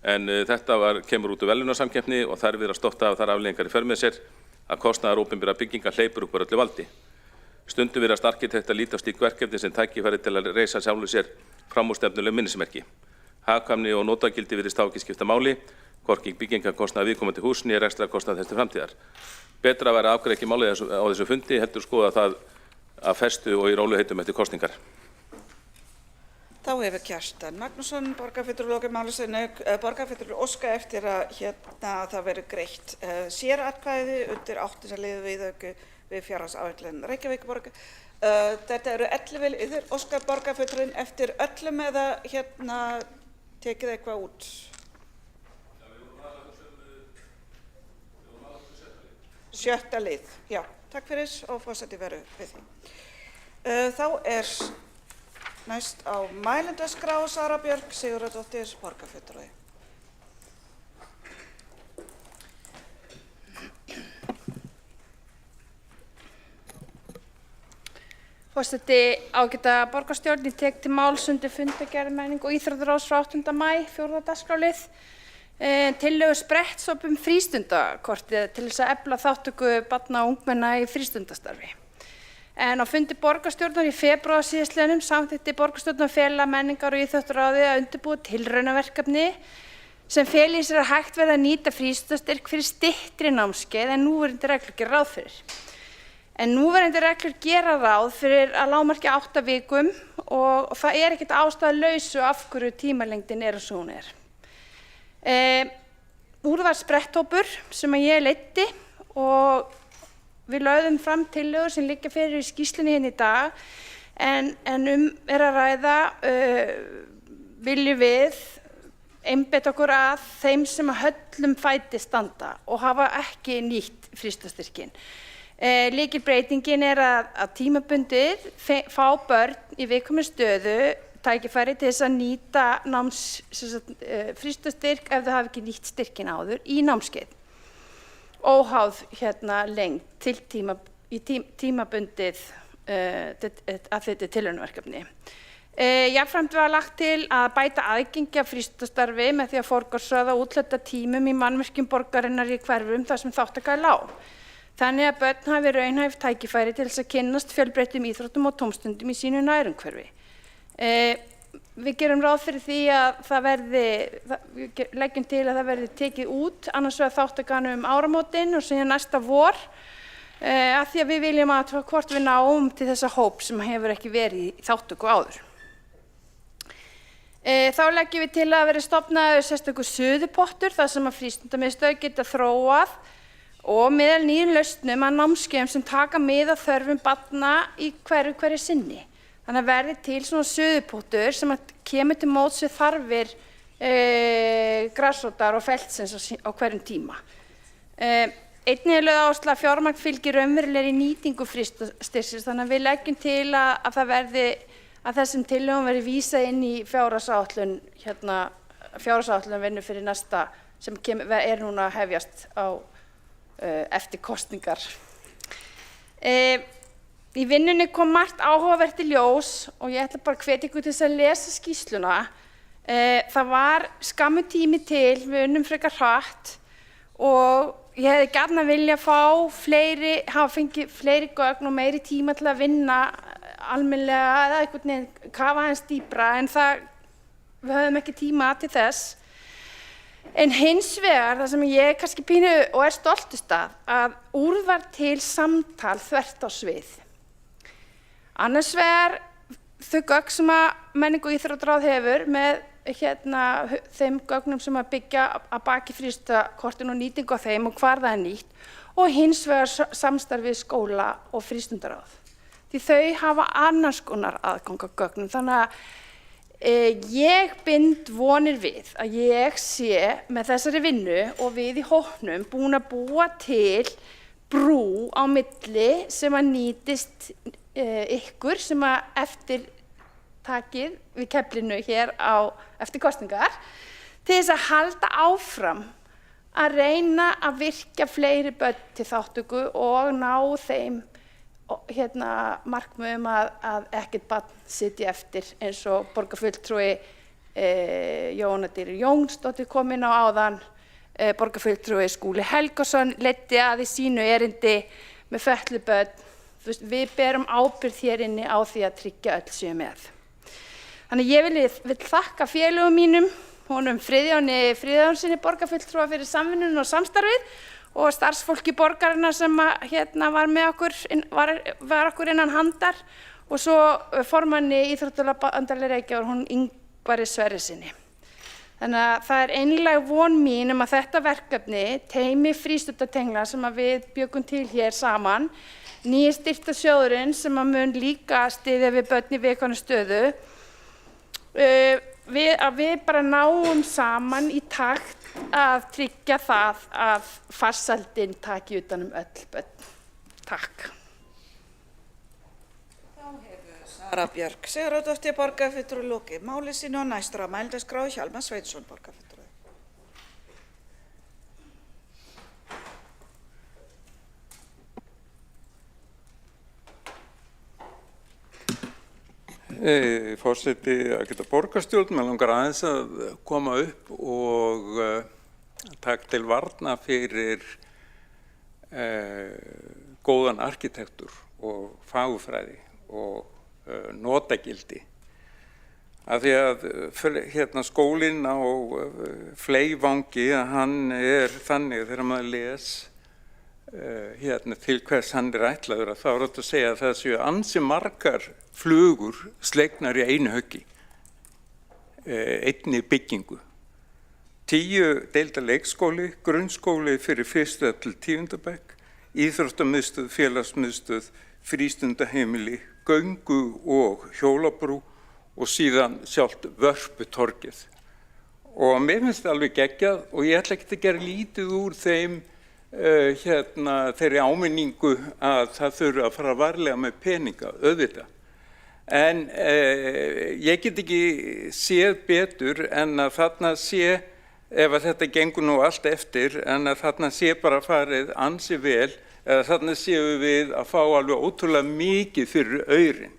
En þetta kemur út úr verðlaunasamkeppni og þær virðast oft af þær afleiðingar í för með sér að kostnaðar opinberra byggingar hleypur upp úr öllu valdi. Stundum virðast arkitektar líta á slík verkefni sem tækifæri til að reisa sjálfu sér framúrstefnuleg minnismerki. Hagkvæmni og notagildi virðist þá ekki skipta máli, hvorki byggingarkostnaður viðkomandi hús né rekstrarkostnaður þess til framtíðar. Betra væri að afgreiða ekki málið á þessu fundi, heldur skoða það að festu og í rólegheitum eftir kosningar. Þá hefur Kjartan Magnússon, borgarfulltrúi lokið máli sínu, borgarfulltrúi óska eftir að það veri greitt sératkvæði undir 8. viðauka við fjárhagsáætlun Reykjavíkurborgar. Þetta eru 11 liðir. Óskar borgarfulltrúinn eftir öllum eða tekið eitthvað út? Sjötta lið. Já, takk fyrir og forseti verður við því. Þá er næst á mælendaskrá Sara Björk Sigurðardóttir, borgarfulltrúi. Forseti, ágæta borgarstjórn, ég tek til máls undir fundargerð menningar og íþróttaráðs frá 8. maí, 4. dagskrárlið. Tillögu spretthóps frístundakortið til þess að efla þátttöku barna og ungmenna í frístundastarfi. En á fundi borgarstjórnar í febrúar síðastliðnum samþykkti borgarstjórn að fela menningar og íþróttaráði að undirbúa tilraunaverkefni sem feli í sér að hægt verði að nýta frístundastyrk fyrir styttri námskeið en núverandi reglur gera ráð fyrir. En núverandi reglur gera ráð fyrir að lágmarki 8 vikum og það er ekkert ástæðulausu af hverju tímalengdin er eins og hún er. Úr var spretthópur sem ég leiddi og við lögðum fram tillögur sem liggja fyrir í skýrslunni hérna í dag en er að ræða viljum við einbeitt okkur að þeim sem að höllum fæti standa og hafa ekki nýtt frístundastyrkinn. Lykilbreytingin að tímabundið fá börn í viðkomin stöðu tækifæri til þess að nýta frístundastyrk ef þau hafa ekki nýtt styrkinn áður í námskeið. Óháð lengd til tímabundið að þetta tilraunaverkefni. Jafnframt var lagt til að bæta aðgengi að frístundastarfi með því að forgangsraða úthlutað tímum í mannvirkjum borgarinnar í hverfum þar sem þátttaka er lág. Þannig að börn hafi raunhæf tækifæri til þess að kynnast fjölbreyttum íþróttum og tómstundum í sínu nærumhverfi. Við gerum ráð fyrir því að við leggjum til að það verði tekið út annars vegar þáttakanum áramótin og síðan næsta vor af því að við viljum að hvort við náum til þessa hóp sem hefur ekki verið í þáttöku áður. Þá leggjum við til að verði stofnaður sérstakur suðupottur þar sem að frístundamiðstöð geta þróað og meðal nýjum lausnum að námskeiðum sem taka mið af þörfum barna í hverju sinni. Þannig að verði til svona suðupottur sem að kemur til móts við þarfir grasrótar og feltsins á hverjum tíma. Einnig er lögð áhersla að fjármagn fylgir raunverulegri nýtingu frístundastyrksins þannig að við leggjum til að það verði að þessum tillögum verði vísað inn í fjárhagsáætlun vinnu fyrir næsta sem er núna að hefjast eftir kosningar. Í vinnunni kom margt áhugavert í ljós og ég ætla bara að hvetja ykkur til þess að lesa skýrsluna. Það var skammur tími til, við unnum frekar hratt og ég hefði gjarnan vilja hafa fengið fleiri gögn og meiri tíma til að vinna almennilega eða einhvern veginn kafa aðeins dýpra en við höfum ekki tíma til þess. En hins vegar, það sem ég kannski pínu og er stoltust að úrvar til samtal þvert á svið. Annars vegar þau gögn sem að menningu og íþróttaráð hefur með þeim gögnum sem að byggja að baki frístundakortin og nýtingu á þeim og hvar það er nýtt og hins vegar samstarfið skóla og frístundaráð. Því þau hafa annars konar aðgang að gögnum. Þannig að ég bind vonir við að ég sé með þessari vinnu og við í hópnum búin að búa til brú á milli sem að nýtist ykkur sem að eftir takið við keflinu hér eftir kosningar til þess að halda áfram að reyna að virkja fleiri börn til þáttöku og ná þeim markmiðum að ekkert barn sitji eftir eins og borgarfulltrúi Jóhanna Dýri Jónsdóttir kom inn á áðan, borgarfulltrúi Skúli Helgason leiddi að í sínu erindi með fötluð börn. Við berum ábyrgð hér inni á því að tryggja öll séu með. Þannig ég vil þakka félögum mínum, honum Friðjóni Friðjónsinni borgarfulltrúa fyrir samvinnun og samstarfið og starfsfólki borgarinnar sem var með okkur, var okkur innan handar og svo formanni Íþróttabandalags Reykjavíkur, hún Ingvari Sverrissyni. Þannig að það er einlæg von mín að þetta verkefni, teymi frístundatengla sem við bjökum til hér saman, nýi styrktarsjóðurinn sem mun líka styðja við börn í viðkvæmri stöðu, að við bara náum saman í takt að tryggja það að farsældin taki utan öll börn. Takk. Þá hefur Sara Björk Sigurðardóttir borgarfulltrúi lokið máli sínu og næstur á mælendaskrá Hjálmar Sveinsson borgarfulltrúi. Forseti að geta borgarstjórn, mér langar aðeins að koma upp og taka til varna fyrir góðan arkitektur og fagurfræði og notagildi. Af því að skólinn á Fleyvangi, hann er þannig þegar maður les til hvers hann er ætlaður að þá er þetta að segja að það séu ansi margar flugur slegnar í einu höggi, einni byggingu. 10 deilda leikskóli, grunnskóli fyrir 1. til 10. bekk, íþróttamiðstöð, félagsmiðstöð, frístundaheimili, göngu- og hjólabrú og síðan sjálft Vörputorgið. og mér finnst það alveg geggjað og ég ætla ekki að gera lítið úr þeim þeirri áminningu að það þurfa að fara varlega með peninga, auðvitað. En ég get ekki séð betur en að þarna sé, ef að þetta gengur nú allt eftir, en að þarna sé bara farið ansi vel, eða þarna séum við að fá alveg ótrúlega mikið fyrir aurinn.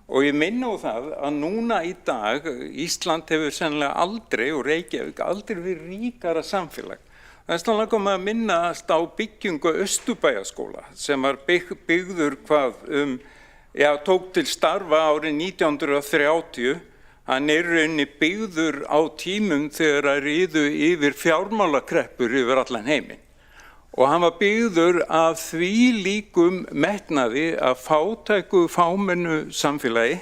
Og ég minna á það að núna í dag, Ísland hefur sennilega aldrei, og Reykjavík aldrei verið ríkara samfélag. Það er snarlega komið að minnast á byggingu Austurbæjarskóla sem var byggður tók til starfa árið 1930. Hann er rauninni byggður á tímum þegar að riðu yfir fjármálakreppur yfir allan heiminn. Og hann var byggður af því líkum metnaði að fátæku fámennu samfélagi,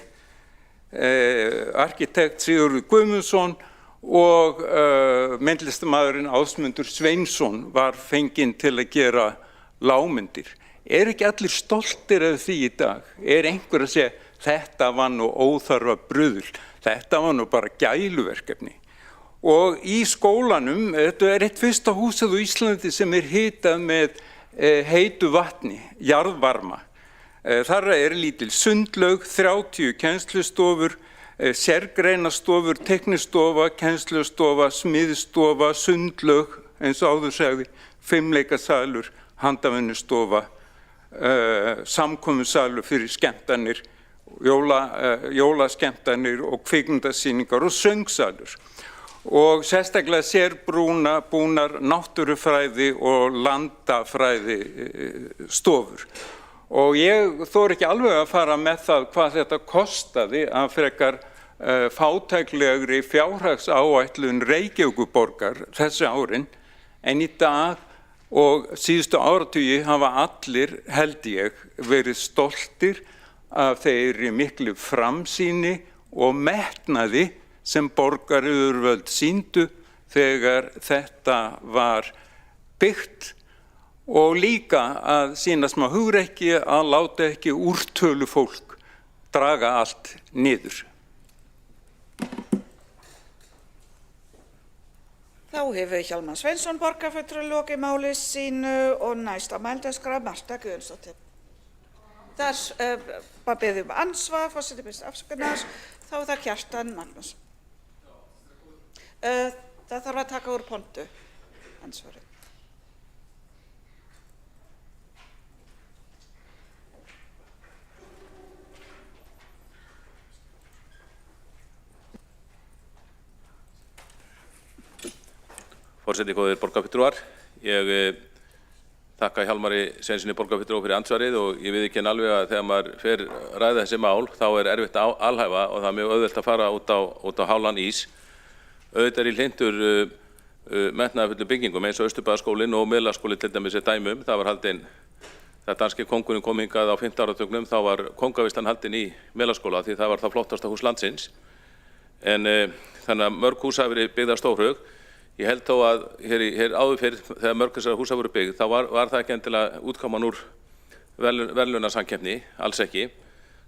arkitekt Sigurður Guðmundsson og myndlistarmaðurinn Ásmundur Sveinsson var fenginn til að gera lágmyndir. Er ekki allir stoltir af því í dag? Er einhver að segja, þetta var nú óþarfa bruðl, þetta var nú bara gæluverkefni? Og í skólanum, þetta er eitt fyrsta húsið á Íslandi sem er hitað með heitu vatni, jarðvarma. Þar er lítil sundlaug, 30 kennslustofur, sérgreinastofur, teknistofa, kennslustofa, smiðstofa, sundlaug, eins og áður sagði, 5-leikasalur, handavinnustofa, samkomusalur fyrir skemmtanir, jólaskemmtanir og kvikmyndasýningar og söngsalur. Og sérstaklega sérbúnar náttúrufræði og landafræði stofur. Og ég þori ekki alveg að fara með það hvað þetta kostaði að frekar fátæklegri fjárhagsáætlun Reykjavíkurborgar þessi árin, en í dag og síðustu áratugi hafa allir, held ég, verið stoltir af þeirri miklu framsýni og metnaði sem borgaryfirvöld sýndu þegar þetta var byggt og líka að sýna smá hugrekki að láta ekki úrtölu fólk draga allt niður. Þá hefur Hjálmar Sveinsson borgarfulltrúi lokið máli sínu og næst á mælendaskrá Marta Guðjónsdóttir. Þar var beðið ansvar, forseti biðst afsökunar, þá er það Kjartan Magnússon. Það þarf að taka úr pontu ansvarið. Forseti, góðir borgarfulltrúar, ég þakka Hjálmari Sveinssyni borgarfulltrúa fyrir ansvarið og ég viðurkenni alveg að þegar maður fer ræða þessi mál þá er erfitt að alhæfa og það er mjög auðvelt að fara út á hálan ís. Auðvitað er í hlindur metnaðarfullum byggingum eins og Austurbæjarskólinn og Miðlaskóli til dæmis er dæmi það var haldinn, þegar danski kóngurinn kom hingað á 5. áratugnum, þá var kóngaveislan haldin í Miðlaskóla því það var það flottasta hús landsins. En þannig að mörg hús hafa verið byggð af stórhug. Ég held þó að hér áður fyrr þegar mörg þessara húsa voru byggð, þá var það ekki endilega útkoman úr verðlaunasamkeppni, alls ekki.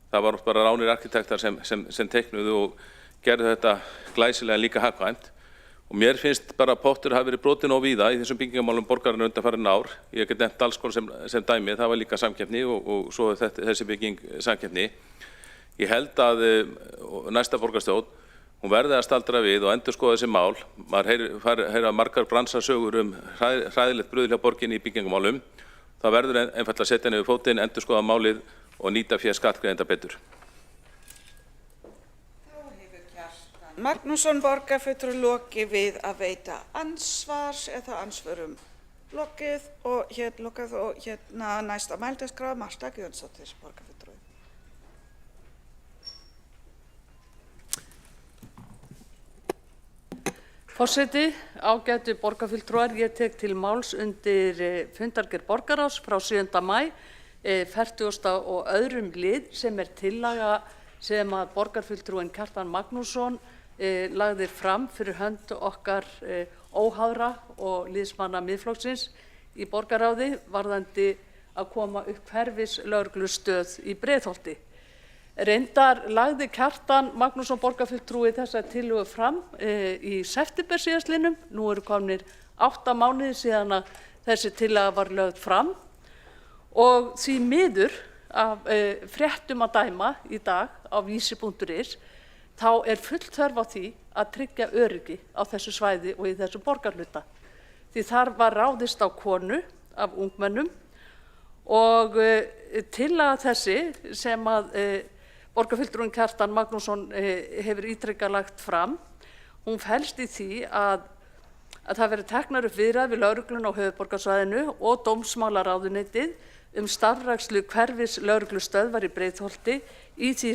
Það var bara ránir arkitektar sem teiknuðu og gerðu þetta glæsilega líka hagkvæmt. Og mér finnst bara að pottur hafi verið brotin og víða í þessum byggingamálum borgarinnar undanfarin ár. Ég get nefnt Dalskóla sem dæmi, það var líka samkeppni og svo þessi bygging samkeppni. Ég held að næsta borgarstjórn, hún verði að staldra við og endurskoða þessi mál. Maður heyra margar bransarsögur hræðilegt bruðl hjá borginni í byggingamálum. Það verður einfaldlega að setja niður fótinn, endurskoða málið og nýta fé skattgreiðenda betur. Magnússon borgarfulltrúi lokið við að veita ansvar eða ansvörum lokið og næst á mælendaskrá Marta Guðjónsdóttir borgarfulltrúi. Forseti, ágætu borgarfulltrúar, ég tek til máls undir fundargerð borgarráðs frá 7. maí, 40. og öðrum lið sem er tillaga sem að borgarfulltrúinn Kjartan Magnússon lagði fram fyrir hönd okkar óháðra og liðsmanna Miðflokksins í borgarráði varðandi að koma upp hverfislögreglustöð í Breiðholti. Reyndar lagði Kjartan Magnússon borgarfulltrúi þessa tillögu fram í september síðastliðnum. Nú eru komnir 8 mánuðir síðan að þessi tillaga var lögð fram og því miður af fréttum að dæma í dag á vísi.is þá er full þörf á því að tryggja öryggi á þessu svæði og í þessu borgarhluta. Því þar var ráðist á konu af ungmennum og tillaga þessi sem að borgarfulltrúinn Kjartan Magnússon hefur ítrekað lagt fram, hún felst í því að það verði teknar upp viðræður við lögregluna á höfuðborgarsvæðinu og dómsmálaráðuneytið starfrækslu hverfis lögreglustöðvar í Breiðholti í því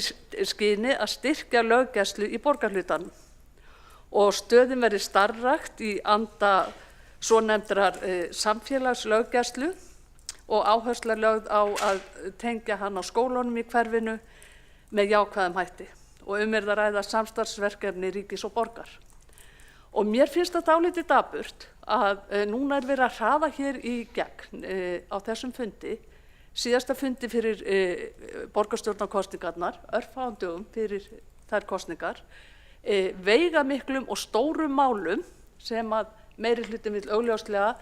skyni að styrkja löggæslu í borgarhlutanum. Og stöðin verði starfrækt í anda svonefndrar samfélagslöggæslu og áhersla lögð á að tengja hann á skólunum í hverfinu með jákvæðum hætti. Og er það ræða samstarfsverkefni ríkis og borgar. Og mér finnst það dálítið dapurt að núna er verið að hraða hér í gegn á þessum fundi, síðasta fundi fyrir borgarstjórnarkosningarnar, örfáum dögum fyrir þær kosningar, veigamiklum og stórum málum sem að meiri hlutin vill augljóslega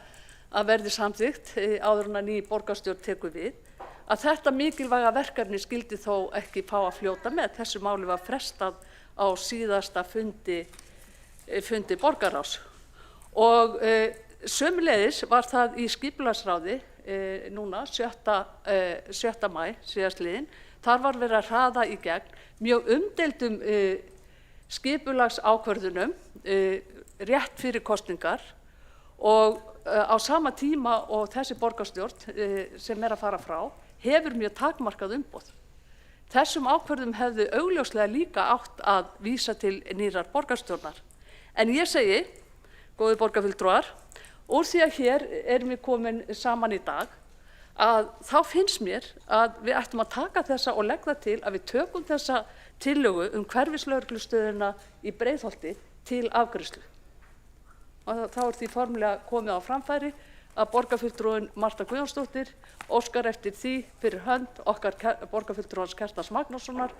að verði samþykkt áður en að ný borgarstjórn tekur við, að þetta mikilvæga verkefni skyldi þó ekki fá að fljóta með. Þessu máli var frestað á síðasta fundi borgarráðs. Og sömuleiðis var það í skipulagsráði núna 7. maí síðastliðinn. Þar var verið að hraða í gegn mjög umdeildum skipulagsákvörðunum rétt fyrir kosningar og á sama tíma og þessi borgarstjórn sem er að fara frá hefur mjög takmarkað umboð. Þessum ákvörðum hefðu augljóslega líka átt að vísa til nýrrar borgarstjórnar. En ég segi, góði borgarfulltrúar, úr því að hér erum við komin saman í dag, að þá finnst mér að við ættum að taka þessa og leggja til að við tökum þessa tillögu hverfislögreglustöðina í Breiðholti til afgreiðslu. Og þá er því formulega komið á framfæri að borgarfulltrúin Marta Guðjónsdóttir óskar eftir því fyrir hönd okkar borgarfulltrúans Kjartans Magnússonar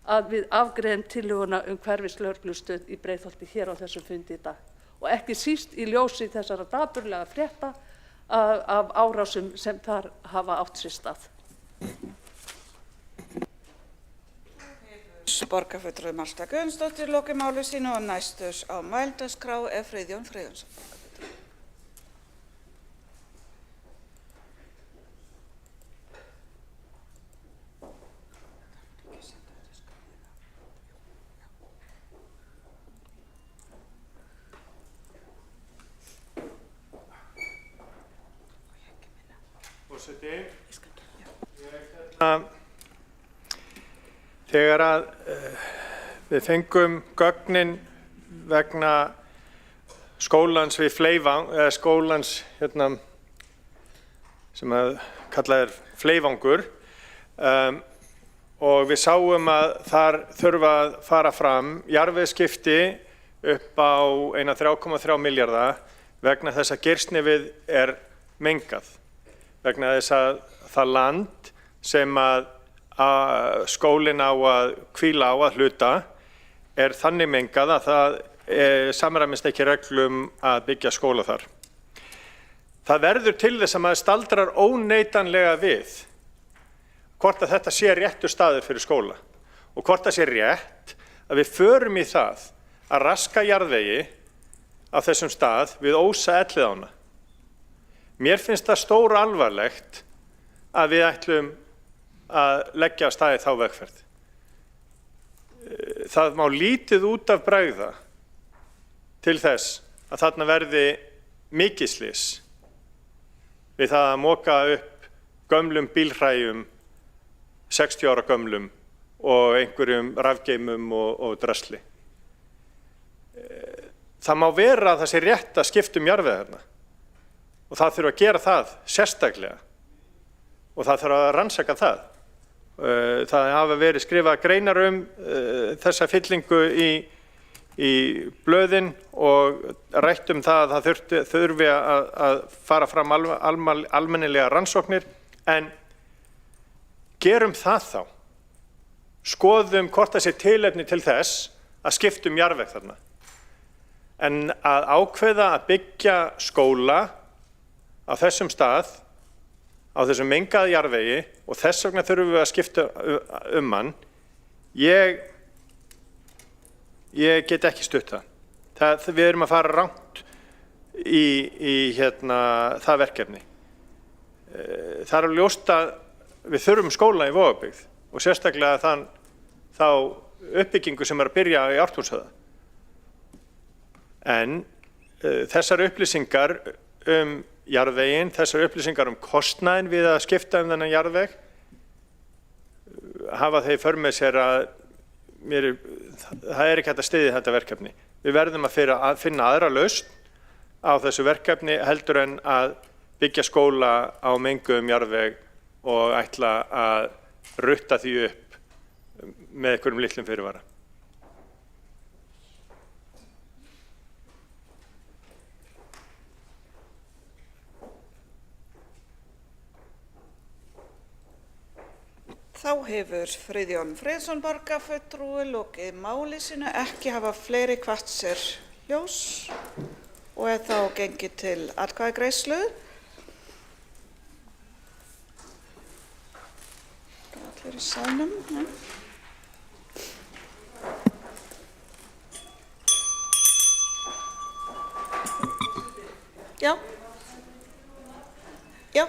að við afgreiðum tillöguna hverfislögreglustöð í Breiðholti hér á þessum fundi í dag. Og ekki síst í ljósi þessara dapurlega frétta af árásum sem þar hafa átt sér stað. Borgarfulltrúi Marta Guðjónsdóttir lokið máli sínu og næstur á mælendaskrá er Friðjón Friðjónsson. Þegar að við fengum gögnin vegna skólans við Fleivang, eða skólans sem að kallað er Fleivangur, og við sáum að þar þurfa að fara fram jarðvegsskipti upp á eina 3,3 milljarða vegna þess að Geirsnefið er mengað. Vegna þess að það land sem að skólinn á að hvíla á að hluta er þannig mengað að það samræmist ekki reglum að byggja skóla þar. Það verður til þess að maður staldrar óneitanlega við hvort að þetta sé réttur staður fyrir skóla og hvort það sé rétt að við förum í það að raska jarðvegi á þessum stað við ósa Elliðaána. Mér finnst það stór alvarlegt að við ætlum að leggja af stað í þá vegferð. Það má lítið út af bragða til þess að þarna verði mikið slys við það að moka upp gömlum bílhræjum, 60 ára gömlum og einhverjum rafgeymum og drasli. Það má vera að það sé rétt að skipta jarðvegi og það þurfa að gera það sérstaklega og það þarf að rannsaka það. Það hafa verið skrifað greinar þessa fyllingu í blöðin og rætt það að það þurfi að fara fram almennilega rannsóknir, en gerum það þá. skoðum hvort það sé tilefni til þess að skipta jarðveg þarna. En að ákveða að byggja skóla á þessum stað, á þessum mengaða jarðvegi og þess vegna þurfum við að skipta hann, ég get ekki stutt það. Við erum að fara rangt í það verkefni. Það er ljóst að við þurfum skóla í Vogabyggð og sérstaklega þá uppbyggingu sem er að byrja í Ártúnshöfða. En þessar upplýsingar jarðveginn, þessar upplýsingar kostnaðinn við að skipta þennan jarðveg hafa þeir för með sér að það er ekki hægt að styðja þetta verkefni. Við verðum að finna aðra lausn á þessu verkefni heldur en að byggja skóla á menguðum jarðveg og ætla að rutta því upp með einhverjum litlum fyrirvara. Þá hefur Friðjón Friðsson borgarfulltrúi lokið máli sínu, ekki hafa fleiri kvatt sér ljós og er þá gengið til atkvæðagreiðslu. Allir í salnum. Já. Já.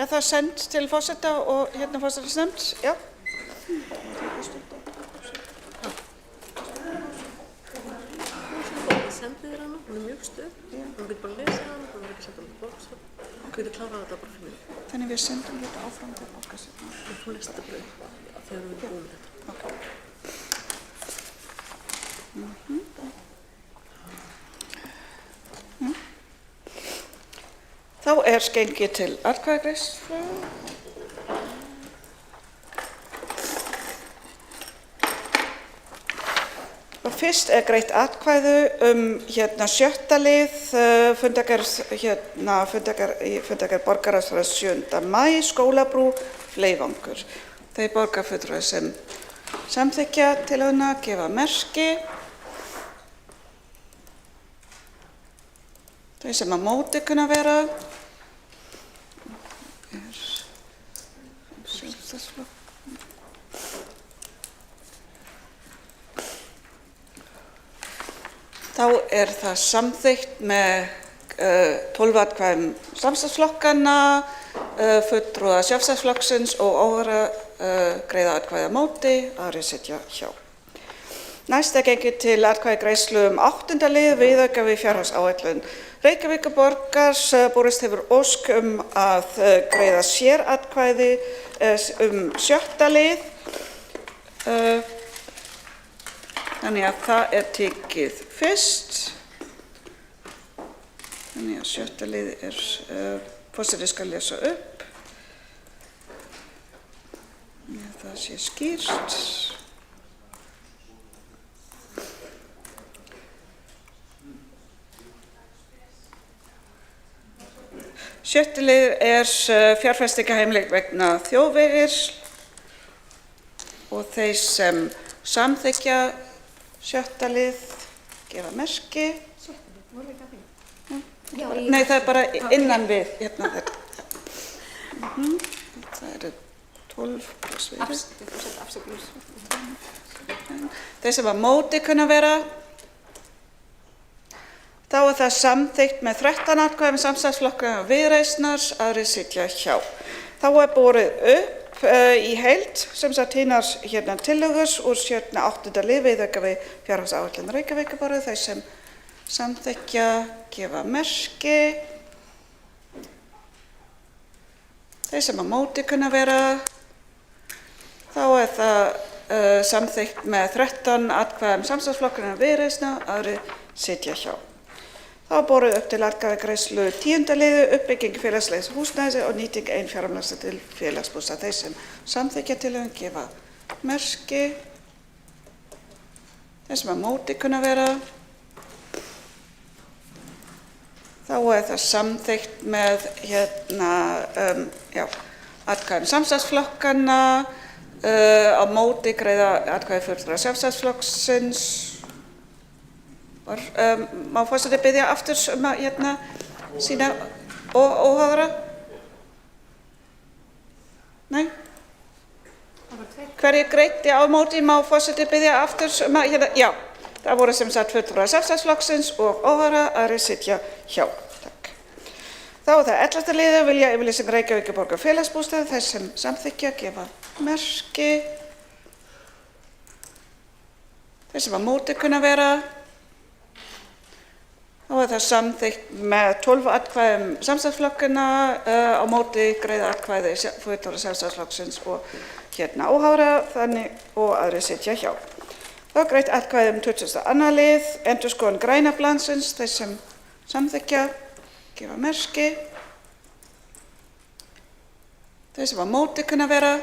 Er það sendt til forseta og forsætisnefnd? Já. Sendið þér hana, hún er mjög stuð. Hún getur bara að lesa hana, hún er ekki senda hana til borgarstjórn. Hún getur klárað þetta bara fyrir mig. Þannig við sendum þetta áfram til borgarstjórn. Hún lest þetta bara þegar við erum búin með þetta. Okay. Þá er gengið til atkvæðagreiðslu. Og fyrst er greitt atkvæði sjötta lið fundargerð borgarráðs 7. maí, skólabrú, Fleivangur. Þeir borgarfulltrúar sem samþykkja tillöguna gefa merki. Þeir sem að móti kunna vera þá er það samþykkt með 12 atkvæðum samstarfsflokkanna, fulltrúa Sjálfstæðisflokksins og óvara greiða atkvæði á móti, aðrir sitja hjá. Næst er gengið til atkvæðagreiðslu 8. lið viðauka við fjárhagsáætlun Reykjavíkurborgar. Borist hefur ósk að greiða sératkvæði 7. lið. Þannig að það er tekið fyrst. Þannig að 7. lið forseti skal lesa upp. Þannig að það sé skýrt. Sjötti lið fjárfestingarheimild vegna þjóðvegis og þeir sem samþykkja 7. lið gefa merki. Nei, það er bara innan við þetta. Það eru 12 pluss við. Þeir sem að móti kunna vera. Þá er það samþykkt með 13 atkvæðum samstarfsflokka Viðreisnar, aðrir sitja hjá. Þá er borið upp í heild sem sagt hinar tillögur úr 7. og 8. lið viðauka við fjárhagsáætlun Reykjavíkurborgar. Þeir sem samþykkja gefa merki. Þeir sem að móti kunna vera. Þá er það samþykkt með 13 atkvæðum samstarfsflokka Viðreisnar, aðrir sitja hjá. Þá er borið upp til atkvæðagreiðslu 10. liðu uppbygging félagslegs húsnæðis og nýting fjármagns til félagsbústa. Þeir sem samþykkja tillöguna gefa merki. Þeir sem að móti kunna vera. Þá er það samþykkt með atkvæðum samstarfsflokkanna, á móti greiða atkvæði fulltrúa Sjálfstæðisflokksins. Má forseti biðja aftur að sýna óháðara? Nei? Hverju greiddi á móti? Má forseti biðja aftur já, það voru sem sagt fulltrúar Sjálfstæðisflokksins og óháðara, aðrir sitja hjá. Takk. Þá er það 11. liður, vilja yfirlýsing Reykjavíkurborgar félagsbústaða, þeir sem samþykkja gefa merki. Þeir sem á móti kunna vera. Þá er það samþykkt með 12 atkvæðum samstarfsflokkana, á móti greiða atkvæði fulltrúa Sjálfstæðisflokksins og óháðara, þannig og aðrir sitja hjá. Þá greitt atkvæði 22. lið, endurskoðun græna blaðsins, þeir sem samþykkja gefa merki. Þeir sem á móti kunna vera.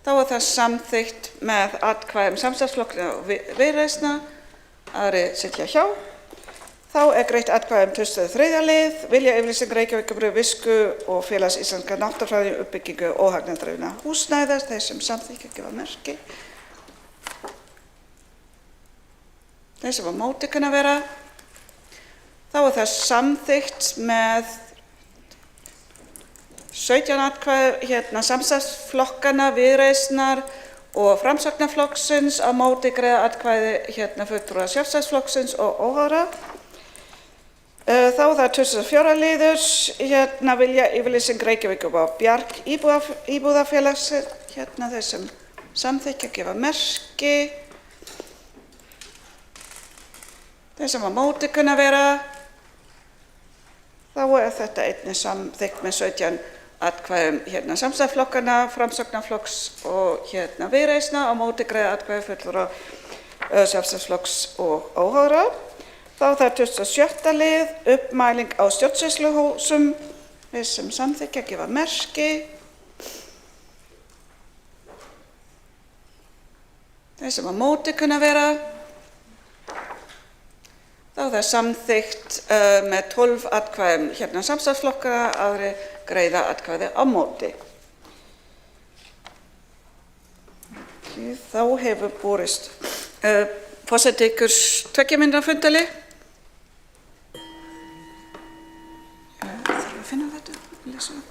Þá er það samþykkt með atkvæðum samstarfsflokkana og Viðreisnar, aðrir sitja hjá. Þá er greitt atkvæði 23. lið, vilja yfirlýsing Reykjavíkurborgar Visku og Félags íslenskra náttúrufræði uppbyggingu óhagnaðardrifinna húsnæða, þeir sem samþykkja gefa merki. Þeir sem á móti kunna vera. Þá er það samþykkt með 17 atkvæði samstarfsflokkana, Viðreisnar og Framsóknarflokksins, á móti greiða atkvæði fulltrúa Sjálfstæðisflokksins og óháðara. Þá er það 24. liður, vilja yfirlýsing Reykjavíkurborgar Bjarg íbúðafélags, þeir sem samþykkja gefa merki. Þeir sem á móti kunna vera. Þá er þetta einnig samþykkt með 17 atkvæðum samstarfsflokkana, Framsóknarflokks og Viðreisnar, á móti greiða atkvæði fulltrúa Sjálfstæðisflokks og óháðara. Þá er það 27. lið, uppmæling á stjórnsýsluhúsum, þeir sem samþykkja gefa merki. Þeir sem á móti kunna vera. Þá er það samþykkt með 12 atkvæðum samstarfsflokkana, aðrir greiða atkvæði á móti. Þá hefur borist forseti ykkur 2 mínútna fundaleyfi. Þarf að finna þetta, lesa upp.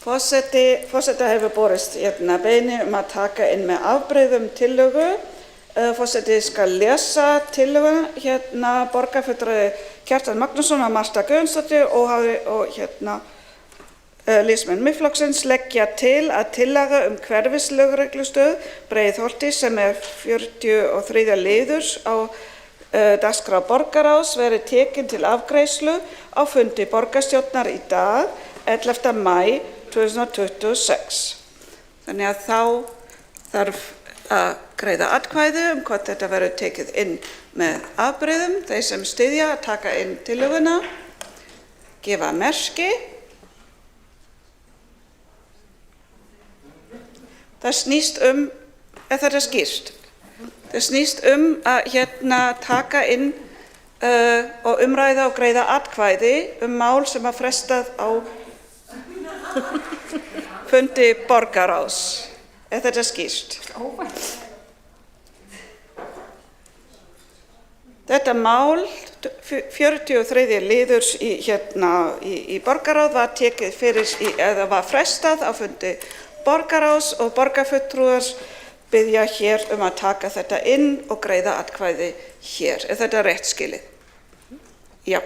Forseta hefur borist beiðni að taka inn með afbrigðum tillögu. Forseti skal lesa tillöguna. Borgarfulltrúi Kjartan Magnússon og Marta Guðjónsdóttir og liðsmenn Miðflokksins leggja til að tillaga hverfislögreglustöð Breiðholti sem 43. liður á dagskrá borgarráðs verði tekin til afgreiðslu á fundi borgarstjórnar í dag 11. maí 2026. Þannig að þá þarf að greiða atkvæði hvort þetta verður tekið inn með afbrigðum. Þeir sem styðja að taka inn tillöguna gefa merki. Það snýst er þetta skýrt? Það snýst að taka inn og umræða og greiða atkvæði mál sem frestað á fundi borgarráðs. Er þetta skýrt? Þetta mál, 43. liður í borgarráð var tekið fyrir eða var frestað á fundi borgarráðs og borgarfulltrúar biðja hér að taka þetta inn og greiða atkvæði hér. Er þetta rétt skilið? Já.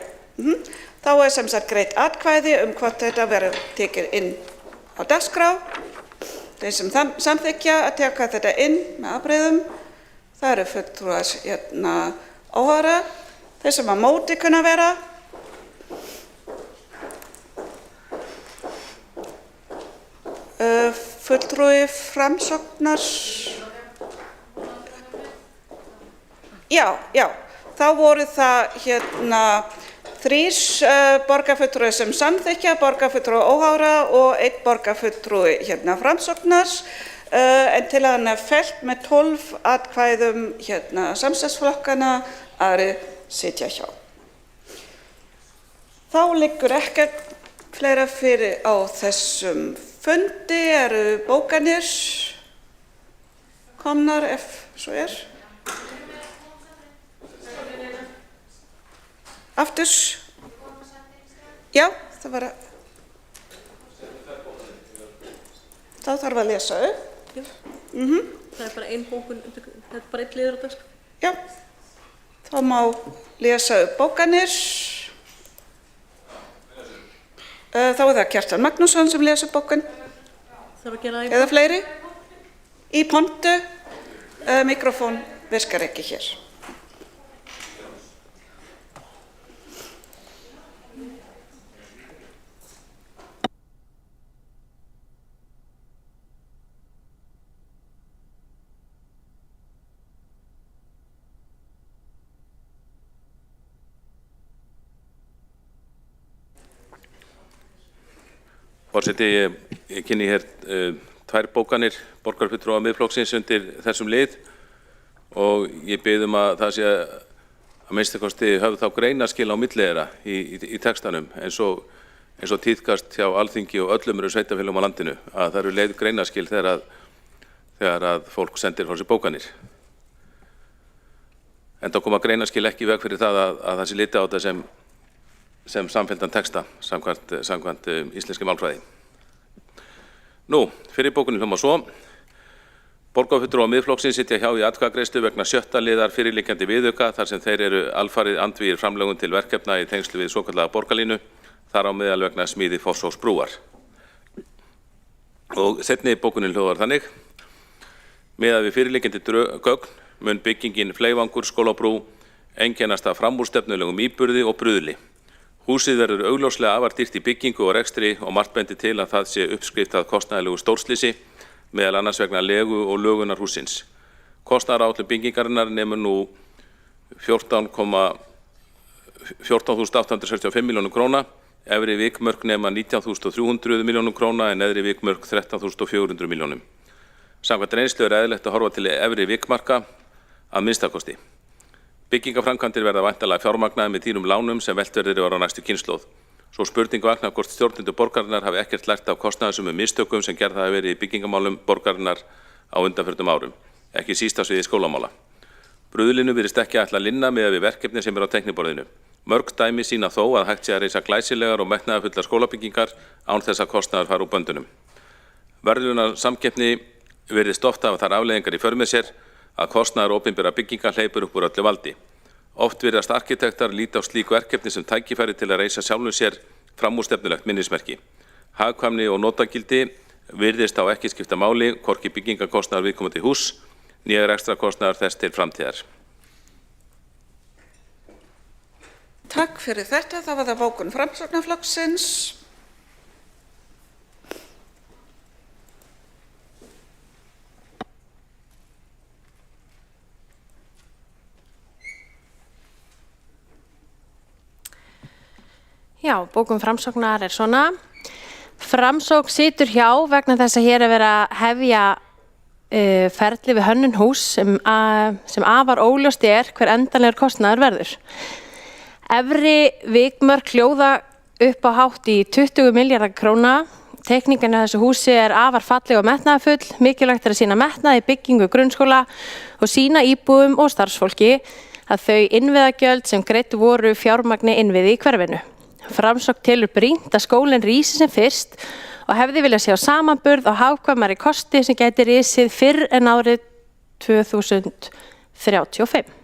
Þá sem sagt greitt atkvæði hvort þetta verður tekið inn á dagskrá. Þeir sem samþykkja að taka þetta inn með afbrigðum, það eru fulltrúar óháðra. Þeir sem á móti kunna vera. Fulltrúi Framsóknar. Já, þá voru það 3 borgarfulltrúi sem samþykkja, borgarfulltrúi óháðra og 1 borgarfulltrúi Framsóknar, en tillagan fellt með 12 atkvæðum samstarfsflokkana, aðrir sitja hjá. Þá liggur ekkert fleira fyrir á þessum fundi. Eru bókanir komnar ef svo Aftur? Já, það var þá þarf að lesa upp. Það bara ein bókun, þetta bara einn liður á dagskrá. Já, þá má lesa upp bókanir. Þá það Kjartan Magnússon sem lesa upp bókun. Eða fleiri? Í pontu. Mikrofón virkar ekki hér. Forseti, ég kynni hér 2 bókanir borgarfulltrúa Miðflokksins undir þessum lið og ég bið að það sé að minnstakosti höfðu þá greinaskil á milli þeirra í textanum eins og tíðkast hjá Alþingi og öllum sveitarfélögum á landinu, að það eru leið greinaskil þegar að fólk sendir frá sér bókanir. Enda koma greinaskil ekki í veg fyrir það að það sé litið á þetta sem samfelldan texta samkvæmt íslenski málfræði. Fyrir bókunin hljómar svo. Borgarfulltrúar Miðflokksins sitja hjá í atkvæðagreiðslu vegna 6. liðar fyrirliggjandi viðauka þar sem þeir eru alfarið andvígir framlögum til verkefna í tengslu við svokallaða borgarlínu, þar á meðal vegna smíði Fossvogsbrúar. Og seinni bókunin hljóðar þannig. Miðað við fyrirliggjandi gögn mun byggingin Fleivangur skólabrú einkennast af framúrstefnulegum íburði og bruðli. Húsið verður augljóslega afar dýrt í byggingu og rekstri og margt bendir til að það sé uppskrift að kostnaðarlegu stórslysi, meðal annars vegna legu og lögunar hússins. Kostnaðaráætlun byggingarinnar nemur nú 14.865 milljónum króna, efri vikmörk nema 19.300 milljónum króna en neðri vikmörk 13.400 milljónum. Samkvæmt reynslu eðlilegt að horfa til efri vikmarka að minnstakosti. Byggingaframkvæmdir verða væntanlega fjármagnaðar með dýrum lánum sem velt verður yfir á næstu kynslóð. Svo spurning vaknar hvort stjórnendur borgarinnar hafi ekkert lært af kostnaðarsömum mistökum sem gerð hafa verið í byggingamálum borgarinnar á undanförnum árum, ekki síst á sviði skólamála. Bruðlinu virðist ekki ætla að linna miðað við verkefni sem er á teikniborðinu Mörg dæmi sína þó að hægt sé að reisa glæsilegar og metnaðarfullar skólabyggingar án þess að kostnaður fari úr böndunum. Verðlaunasamkeppni virðist oft hafa þær afleiðingar í för með sér að kostnaður opinberra bygginga hleypur upp úr öllu valdi. Oft virðast arkitektar líta á slík verkefni sem tækifæri til að reisa sjálfum sér framúrstefnulegt minnismerki. Hagkvæmni og notagildi virðist þá ekki skipta máli, hvorki byggingakostnaður viðkomandi hús né rekstrarkostnaður þess til framtíðar. Takk fyrir þetta. Það var það bókun Framsóknarflokksins. Já, bókun Framsóknar er svona. Framsókn situr hjá vegna þess að hér er verið að hefja ferli við hönnun hús sem afar óljóst er hver endanlegur kostnaður verður. Efri vikmörk hljóða upp á hátt í 20 milljarða króna. Teikningin af þessu húsi er afar falleg og metnaðarfull. Mikilvægt er að sýna metnað í byggingu grunnskóla og sýna íbúum og starfsfólki að þau innviðagjöld sem greidd voru fjármagni innviði í hverfinu. Framsókn telur brýnt að skólinn rísi sem fyrst og hefði viljað sjá samanburð á hagkvæmari kosti sem gæti risið fyrr en árið 2035.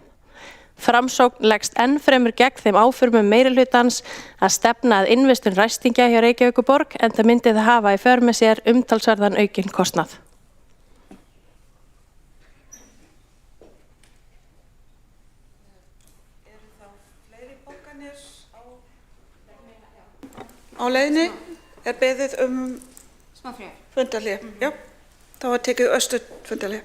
Framsókn leggst enn fremur gegn þeim áformum meirihlutans að stefna að investun ræstingja hjá Reykjavíkurborg enda myndi það hafa í för með sér umtalsverðan aukinn kostnað. Eru þá fleiri bókanir á leiðinni? Er beðið fundarhlé? Já, þá var tekið fundarhlé.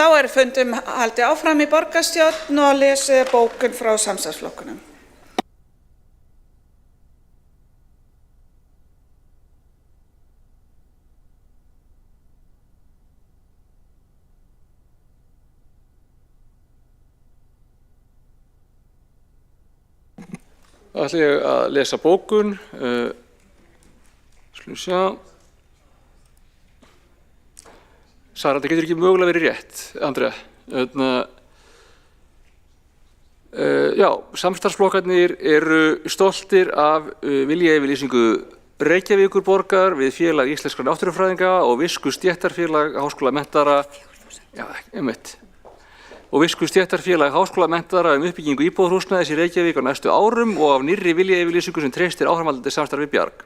Þá fundum haldið áfram í borgarstjórn og lesið bókun frá samstarfsflokkunum. Það ætla ég að lesa bókun. Skulum sjá. Sara, þetta getur ekki mögulega verið rétt, Andrea. Já, samstarfsflokkarnir eru stoltir af viljayfirlýsingu Reykjavíkurborgar við Félag íslenskra náttúrufræðinga og Visku stéttarfélag háskólamenntaðra, og Visku stéttarfélag háskólamenntaðra uppbyggingu íbúðarhúsnæðis í Reykjavík á næstu árum og af nýrri viljayfirlýsingu sem treystir áframhaldandi samstarf við Bjarg.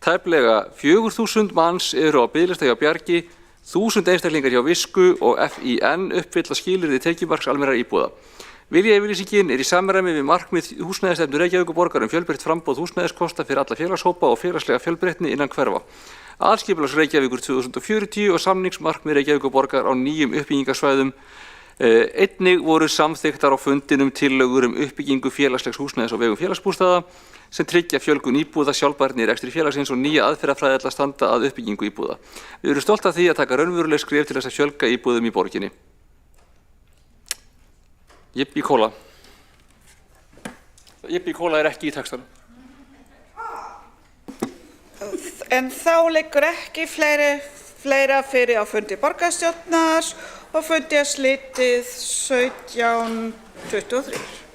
Tæplega 4.000 manns eru á biðlista hjá Bjargi, 1.000 einstaklingar hjá Visku og FÍN uppfylla skilyrði tekjumarks almennra íbúða. Viljayfirlýsingin í samræmi við markmið húsnæðisstefnu Reykjavíkurborgar fjöldbreytt framboð húsnæðiskosta fyrir alla félagshópa og félagslega fjölbreytni innan hverfa. Aðskipulags Reykjavíkur 2040 og samningsmarkmið Reykjavíkurborgar á nýjum uppbyggingarsvæðum. Einnig voru samþykktar á fundinum tillögur uppbyggingu félagslegs húsnæðis á vegum félagsbústaða sem tryggja fjölgun íbúða, sjálfbærni í rekstri félagsins og nýja aðferðafræði til að standa að uppbyggingu íbúða. Við erum stolt af því að taka raunveruleg skref til þess að fjölga íbúðum í borginni. Jippi kóla. Jippi kóla ekki í textanum. En þá liggur ekki fleira fyrir á fundi borgarstjórnar og fundi slitið 17:23.